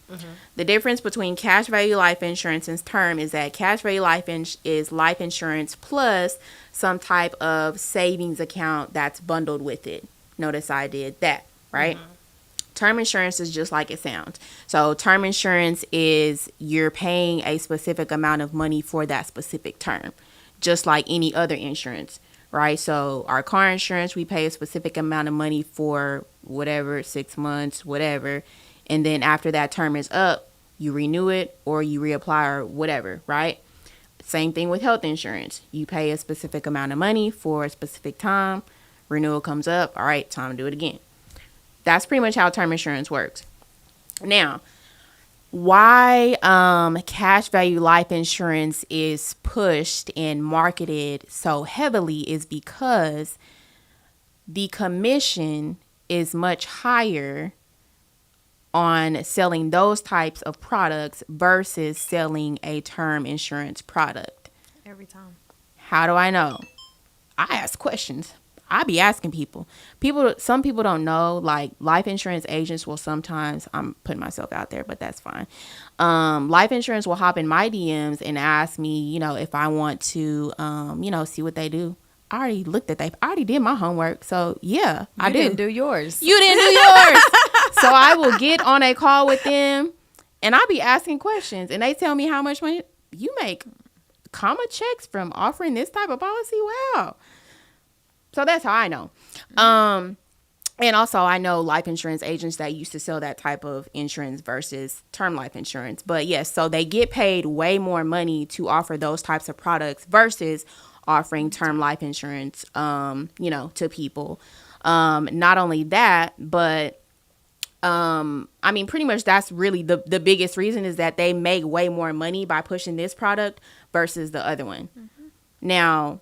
The difference between cash value life insurance and term is that cash value life is life insurance plus some type of savings account that's bundled with it. Notice I did that, right? Term insurance is just like it sounds. So term insurance is you're paying a specific amount of money for that specific term, just like any other insurance, right? So our car insurance, we pay a specific amount of money for whatever, 6 months, whatever. And then after that term is up, you renew it or you reapply or whatever, right? Same thing with health insurance. You pay a specific amount of money for a specific time. Renewal comes up. All right, time to do it again. That's pretty much how term insurance works. Now, why cash value life insurance is pushed and marketed so heavily is because the commission is much higher on selling those types of products versus selling a term insurance product. Every time. How do I know? I ask questions. I be asking people. Some people don't know, like life insurance agents will sometimes, I'm putting myself out there, but that's fine. Life insurance will hop in my DMs and ask me, you know, if I want to, you know, see what they do. I already did my homework. So yeah, I do. You didn't do yours. You didn't do yours. So I will get on a call with them and I'll be asking questions and they tell me how much money you make. Comma checks from offering this type of policy. Wow. So that's how I know. And also I know life insurance agents that used to sell that type of insurance versus term life insurance. But yes, so they get paid way more money to offer those types of products versus offering term life insurance, you know, to people. Not only that, but I mean, pretty much that's really the biggest reason is that they make way more money by pushing this product versus the other one. Mm-hmm. Now,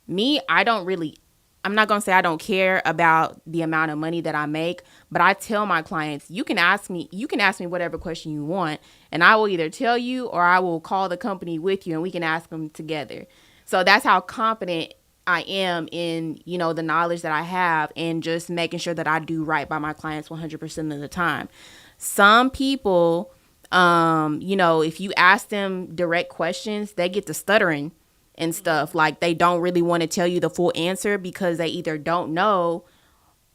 me, I'm not going to say I don't care about the amount of money that I make, but I tell my clients, you can ask me whatever question you want, and I will either tell you or I will call the company with you and we can ask them together. So that's how confident I am in, you know, the knowledge that I have and just making sure that I do right by my clients 100% of the time. Some people, you know, if you ask them direct questions, they get to stuttering and stuff. Like they don't really want to tell you the full answer because they either don't know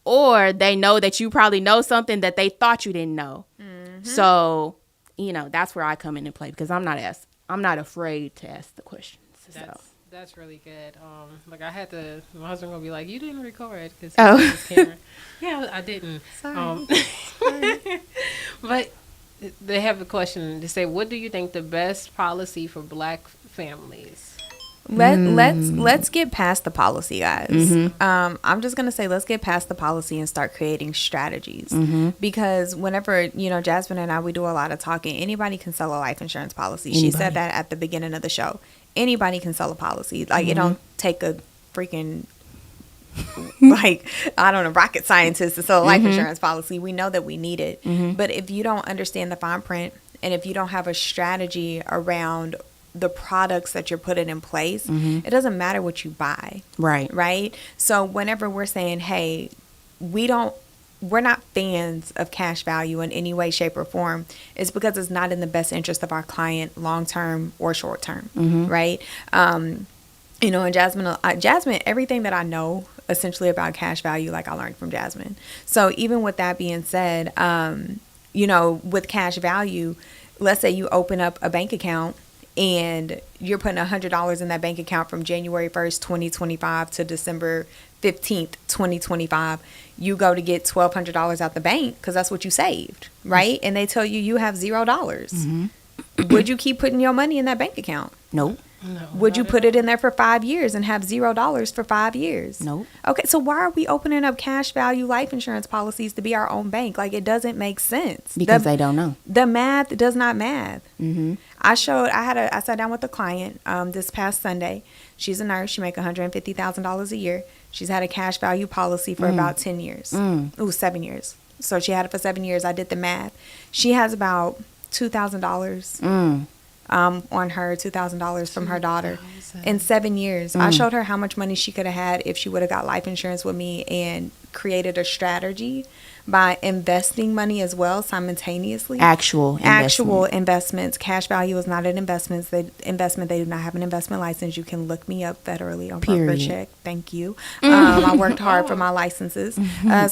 or they know that you probably know something that they thought you didn't know. Mm-hmm. So, you know, that's where I come into play because I'm not afraid to ask the questions. That's really good. Like I had to, my husband gonna be like, "You didn't record," because his camera. Yeah, I didn't. Sorry. But they have a question. They say, "What do you think the best policy for Black families?" Let's get past the policy, guys. Mm-hmm. I'm just gonna say let's get past the policy and start creating strategies. Mm-hmm. Because whenever, you know, Jasmine and I, we do a lot of talking. Anybody can sell a life insurance policy. Anybody. She said that at the beginning of the show. Anybody can sell a policy. Like it don't take a freaking like, I don't know, rocket scientist to sell a life insurance policy. We know that we need it. Mm-hmm. But if you don't understand the fine print and if you don't have a strategy around the products that you're putting in place, it doesn't matter what you buy. Right. So whenever we're saying, hey, we're not fans of cash value in any way, shape, or form, it's because it's not in the best interest of our client long term or short term. Right. You know, and Jasmine, everything that I know essentially about cash value, like I learned from Jasmine. So even with that being said, you know, with cash value, let's say you open up a bank account and you're putting $100 in that bank account from January 1st, 2025 to December 15th, 2025. You go to get $1,200 out the bank because that's what you saved, right? And they tell you have $0. Would you keep putting your money in that bank account? Nope. No. Would you put it in there for 5 years and have $0 for 5 years? Nope. Okay, so why are we opening up cash value life insurance policies to be our own bank? Like, it doesn't make sense. Because they don't know. The math does not math. I sat down with a client this past Sunday. She's a nurse. She makes $150,000 a year. She's had a cash value policy for about 10 years. 7 years. So she had it for 7 years. I did the math. She has about $2,000 on her, $2,000 from her daughter in 7 years. I showed her how much money she could have had if she would have got life insurance with me and created a strategy by investing money as well simultaneously. Actual investments. Cash value is not an investment. They do not have an investment license. You can look me up federally on broker check. Thank you. I worked hard for my licenses.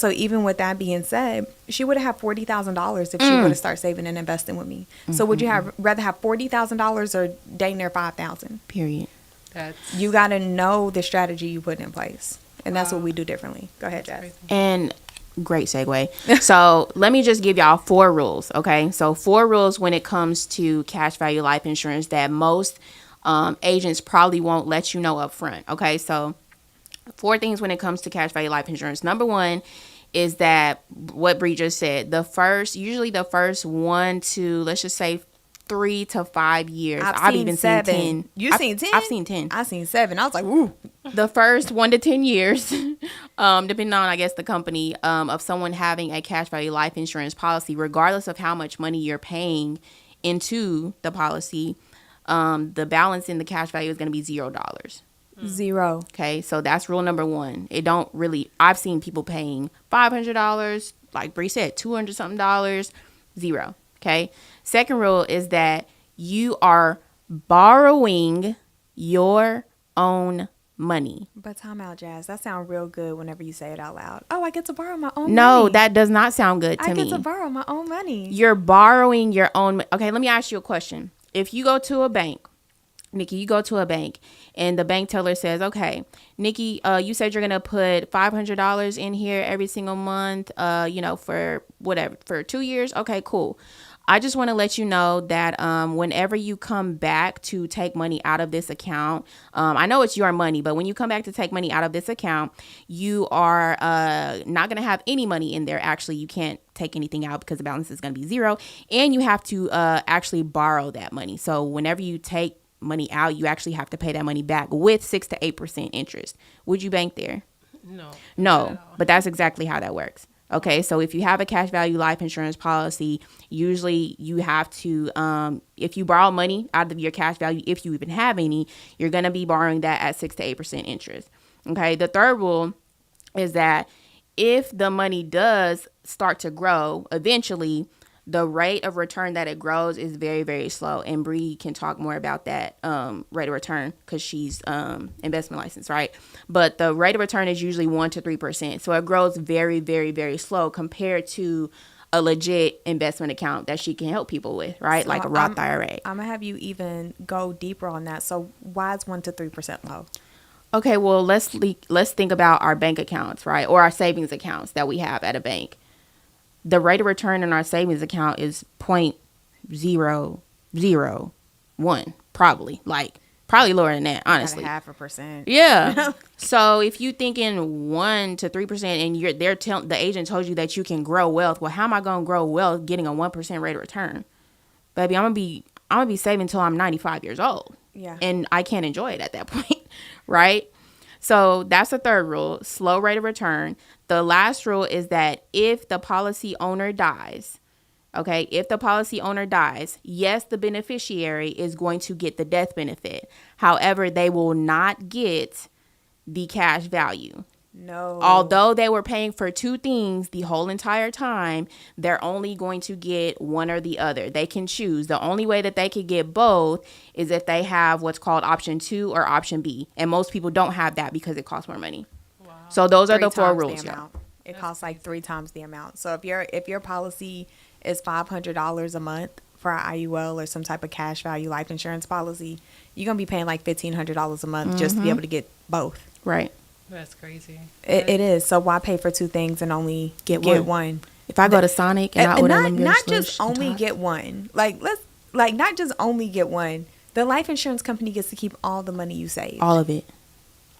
So even with that being said, she would have $40,000 if she would have started saving and investing with me. So would you rather have $40,000 or dang near $5,000? Period. You got to know the strategy you put in place. And that's what we do differently. Go ahead, Jazz. And great segue. So let me just give y'all 4 rules. Okay. So 4 rules when it comes to cash value life insurance that most agents probably won't let you know up front. Okay. So 4 things when it comes to cash value life insurance. Number 1 is that what Bree just said, usually the first 1 to, let's just say 3 to 5 years. I've even seen 7. 10. You seen 10? I've seen 10. I seen 7. I was like, ooh. The first 1 to 10 years, depending on, I guess, the company, of someone having a cash value life insurance policy, regardless of how much money you're paying into the policy, the balance in the cash value is going to be $0. 0. Okay, so that's rule number 1. It don't really. I've seen people paying $500, like Bree said, $200 something dollars, 0. Okay. Second rule is that you are borrowing your own money. But time out, Jazz. That sounds real good whenever you say it out loud. Oh, I get to borrow my own money. No, that does not sound good to I me. get to borrow my own money. You're borrowing your own. Okay, let me ask you a question. If you go to a bank, Nikki, you go to a bank and the bank teller says, okay, Nikki, you said you're going to put $500 in here every single month, for whatever, for 2 years. Okay, cool. I just want to let you know that whenever you come back to take money out of this account, I know it's your money, but when you come back to take money out of this account, you are not going to have any money in there. Actually, you can't take anything out because the balance is going to be 0, and you have to actually borrow that money. So whenever you take money out, you actually have to pay that money back with 6 to 8% interest. Would you bank there? No, but that's exactly how that works. Okay, so if you have a cash value life insurance policy, usually you have to, if you borrow money out of your cash value, if you even have any, you're going to be borrowing that at 6 to 8% interest. Okay, the third rule is that if the money does start to grow, eventually the rate of return that it grows is very, very slow. And Bree can talk more about that rate of return because she's investment licensed, right? But the rate of return is usually 1 to 3%. So it grows very, very, very slow compared to a legit investment account that she can help people with, right? So like a Roth IRA. I'm going to have you even go deeper on that. So why is 1 to 3% low? Okay, well, let's think about our bank accounts, right? Or our savings accounts that we have at a bank. The rate of return in our savings account is 0.001, probably lower than that, honestly. 0.5%. Yeah. So if you thinking 1 to 3% and the agent told you that you can grow wealth, well, how am I going to grow wealth getting a 1% rate of return? Baby, I'm going to be saving until I'm 95 years old. Yeah. And I can't enjoy it at that point, right? So that's the third rule, slow rate of return. The last rule is that if the policy owner dies, yes, the beneficiary is going to get the death benefit. However, they will not get the cash value. No. Although they were paying for 2 things the whole entire time, they're only going to get one or the other. They can choose. The only way that they could get both is if they have what's called option 2 or option B. And most people don't have that because it costs more money. Wow. So those are the 4 rules. It costs like 3 times the amount. So if your policy is $500 a month for an IUL or some type of cash value life insurance policy, you're going to be paying like $1,500 a month just to be able to get both. Right. That's crazy. It is. So why pay for 2 things and only get one? If I go to Sonic and I order not just only get one. Not just only get one. The life insurance company gets to keep all the money you saved. All of it.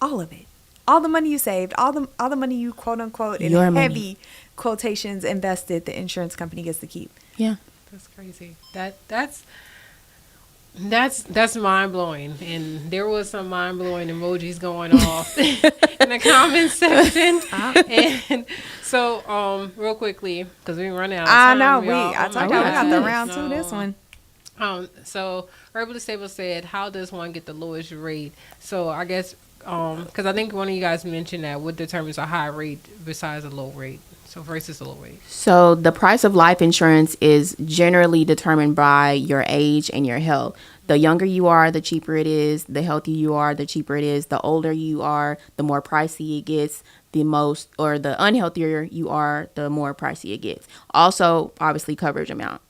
All of it. All the money you saved, all the money you quote unquote in heavy quotations invested, the insurance company gets to keep. Yeah. That's crazy. That's mind blowing, and there was some mind blowing emojis going off in the comment section. And so, real quickly, because we run out of time. I know we got the round 2 this one. So Herbal Stable said, "How does one get the lowest rate?" So I guess because I think one of you guys mentioned that what determines a high rate besides a low rate. So versus a low rate. So the price of life insurance is generally determined by your age and your health. The younger you are, the cheaper it is. The healthier you are, the cheaper it is. The older you are, the more pricey it gets. The unhealthier you are, the more pricey it gets. Also, obviously, coverage amount.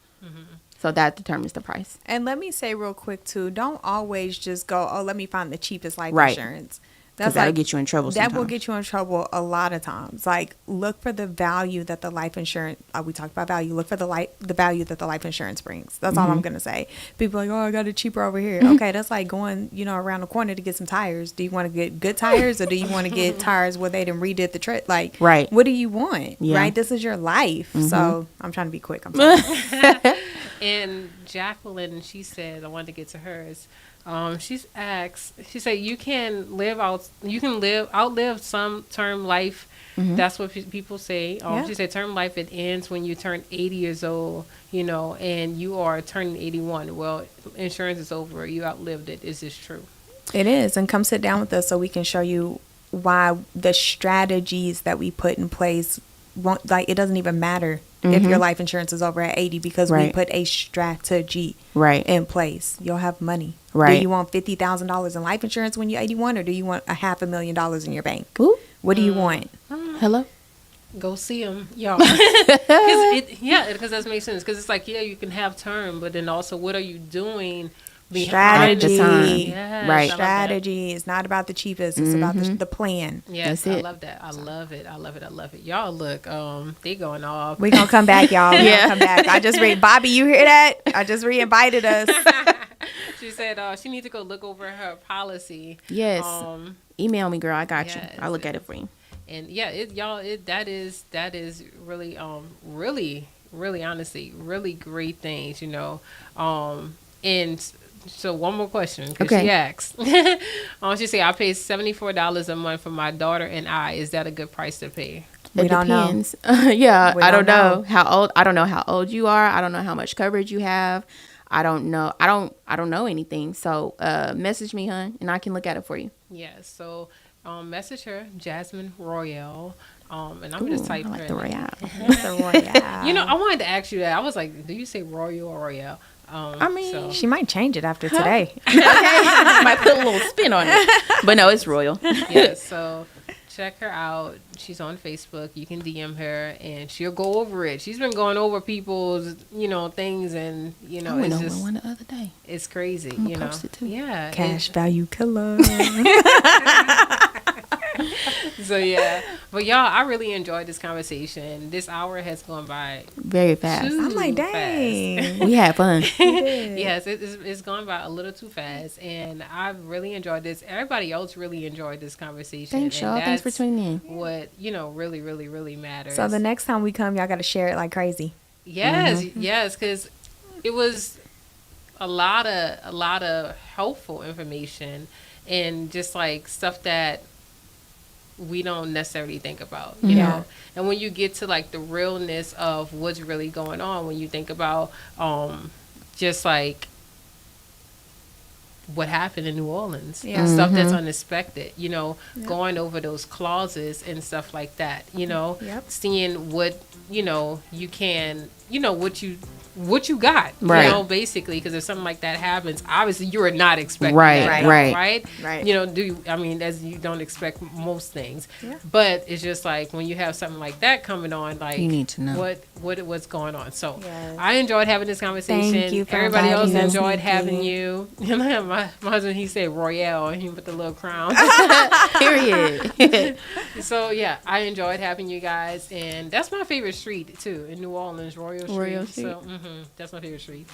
So that determines the price. And let me say real quick, too, don't always just go, let me find the cheapest life insurance. Because that'll get you in trouble That will sometimes. get you in trouble a lot of times. Like, look for the value that the life insurance, we talked about value, look for the value that the life insurance brings. That's all I'm going to say. People are like, oh, I got it cheaper over here. Okay, that's like going, around the corner to get some tires. Do you want to get good tires or do you want to get tires where they done redid the trip? Like, Right. what do you want? Yeah. Right? This is your life. So I'm trying to be quick. I'm sorry. And Jacqueline, she said, I wanted to get to hers. She said, you can outlive some term life. That's what people say. Yeah. She said, term life, it ends when you turn 80 years old, and you are turning 81. Well, insurance is over. You outlived it. Is this true? It is. And come sit down with us so we can show you why the strategies that we put in place won't, like, it doesn't even matter if your life insurance is over at 80 because we Right. put a strategy Right. in place. You'll have money. Right. Do you want $50,000 in life insurance when you're 81 or do you want $500,000 in your bank? Ooh. What do you want? Hello? Go see them, y'all. Because that makes sense. Because it's like, you can have term, but then also, what are you doing behind the time. Strategy. Yes, Right. I love that. Strategy is not about the cheapest. It's about the plan. Yes, That's I it. love that. I love it. I love it. I love it. Y'all look, they going off. We're going to come back, y'all. We're Yeah. going to come back. I just Bobby, you hear that? I just re-invited us. She said she needs to go look over her policy. Yes. Um, Email me, girl. I got you. yes. I'll look at it for you. and yeah, that is really really honestly really great things, and so one more question, because Okay. she asked. She said, I pay $74 a month for my daughter and I. Is that a good price to pay? We It don't know. depends. Yeah, We I don't don't know know. how old. I don't know how old you are. I don't know how much coverage you have. I don't know. I don't know anything. So message me, hon, and I can look at it for you. Yeah, so message her, Jasmine Royale, and I'm Ooh, just type I her like in the there. Royale. I wanted to ask you that. I was like, do you say Royal or Royale? I mean, She might change it after today. might put a little spin on it, but no, it's royal. Yeah, so check her out. She's on Facebook. You can DM her, and she'll go over it. She's been going over people's, things, and I went it's over just one the other day. it's crazy. I'm gonna post it too. Yeah, Cash value killer. So yeah, but y'all, I really enjoyed this conversation. This hour has gone by Very fast. too I'm like, fast. dang. We had fun. Yes, it's gone by a little too fast, and I've really enjoyed this. Everybody else really enjoyed this conversation. Thanks, and y'all. Thanks for that's tuning in. what really, really, really matters. So the next time we come, y'all got to share it like crazy. yes, Mm-hmm. yes, because it was a lot of helpful information and just like stuff that we don't necessarily think about, you Yeah. know. And when you get to like the realness of what's really going on, when you think about just like what happened in New Orleans, Yeah. stuff that's Mm-hmm. unexpected, going over those clauses and stuff like that, Yep. seeing what you can, what you got, Right. basically, because if something like that happens, obviously you are not expecting Right, that at right. all, right? Right. As you don't expect most things, Yeah. but it's just like when you have something like that coming on, like You need to know. what's going on. So Yes. I enjoyed having this conversation. Thank you for Everybody else inviting us, enjoyed Nikki. having you. My husband, he said Royale, and he put the little crown. Period. So yeah, I enjoyed having you guys, and that's my favorite street too in New Orleans, Royal Street. Royal Street. So that's my favorite street.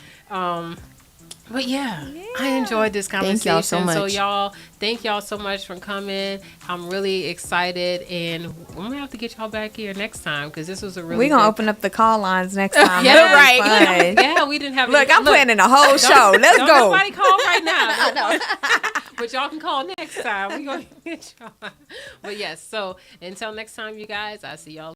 But yeah, I enjoyed this Thank conversation. y'all so much. So y'all, thank y'all so much for coming. I'm really excited, and I'm gonna have to get y'all back here next time because this was a really. We're going to good- open up the call lines next time. Yeah, That was right. fun. Yeah, we didn't have. Look, any- I'm planning a whole show. Let's don't go. Nobody call right now. But y'all can call next time. We gonna get y'all. But yes, so until next time, you guys. I'll see y'all.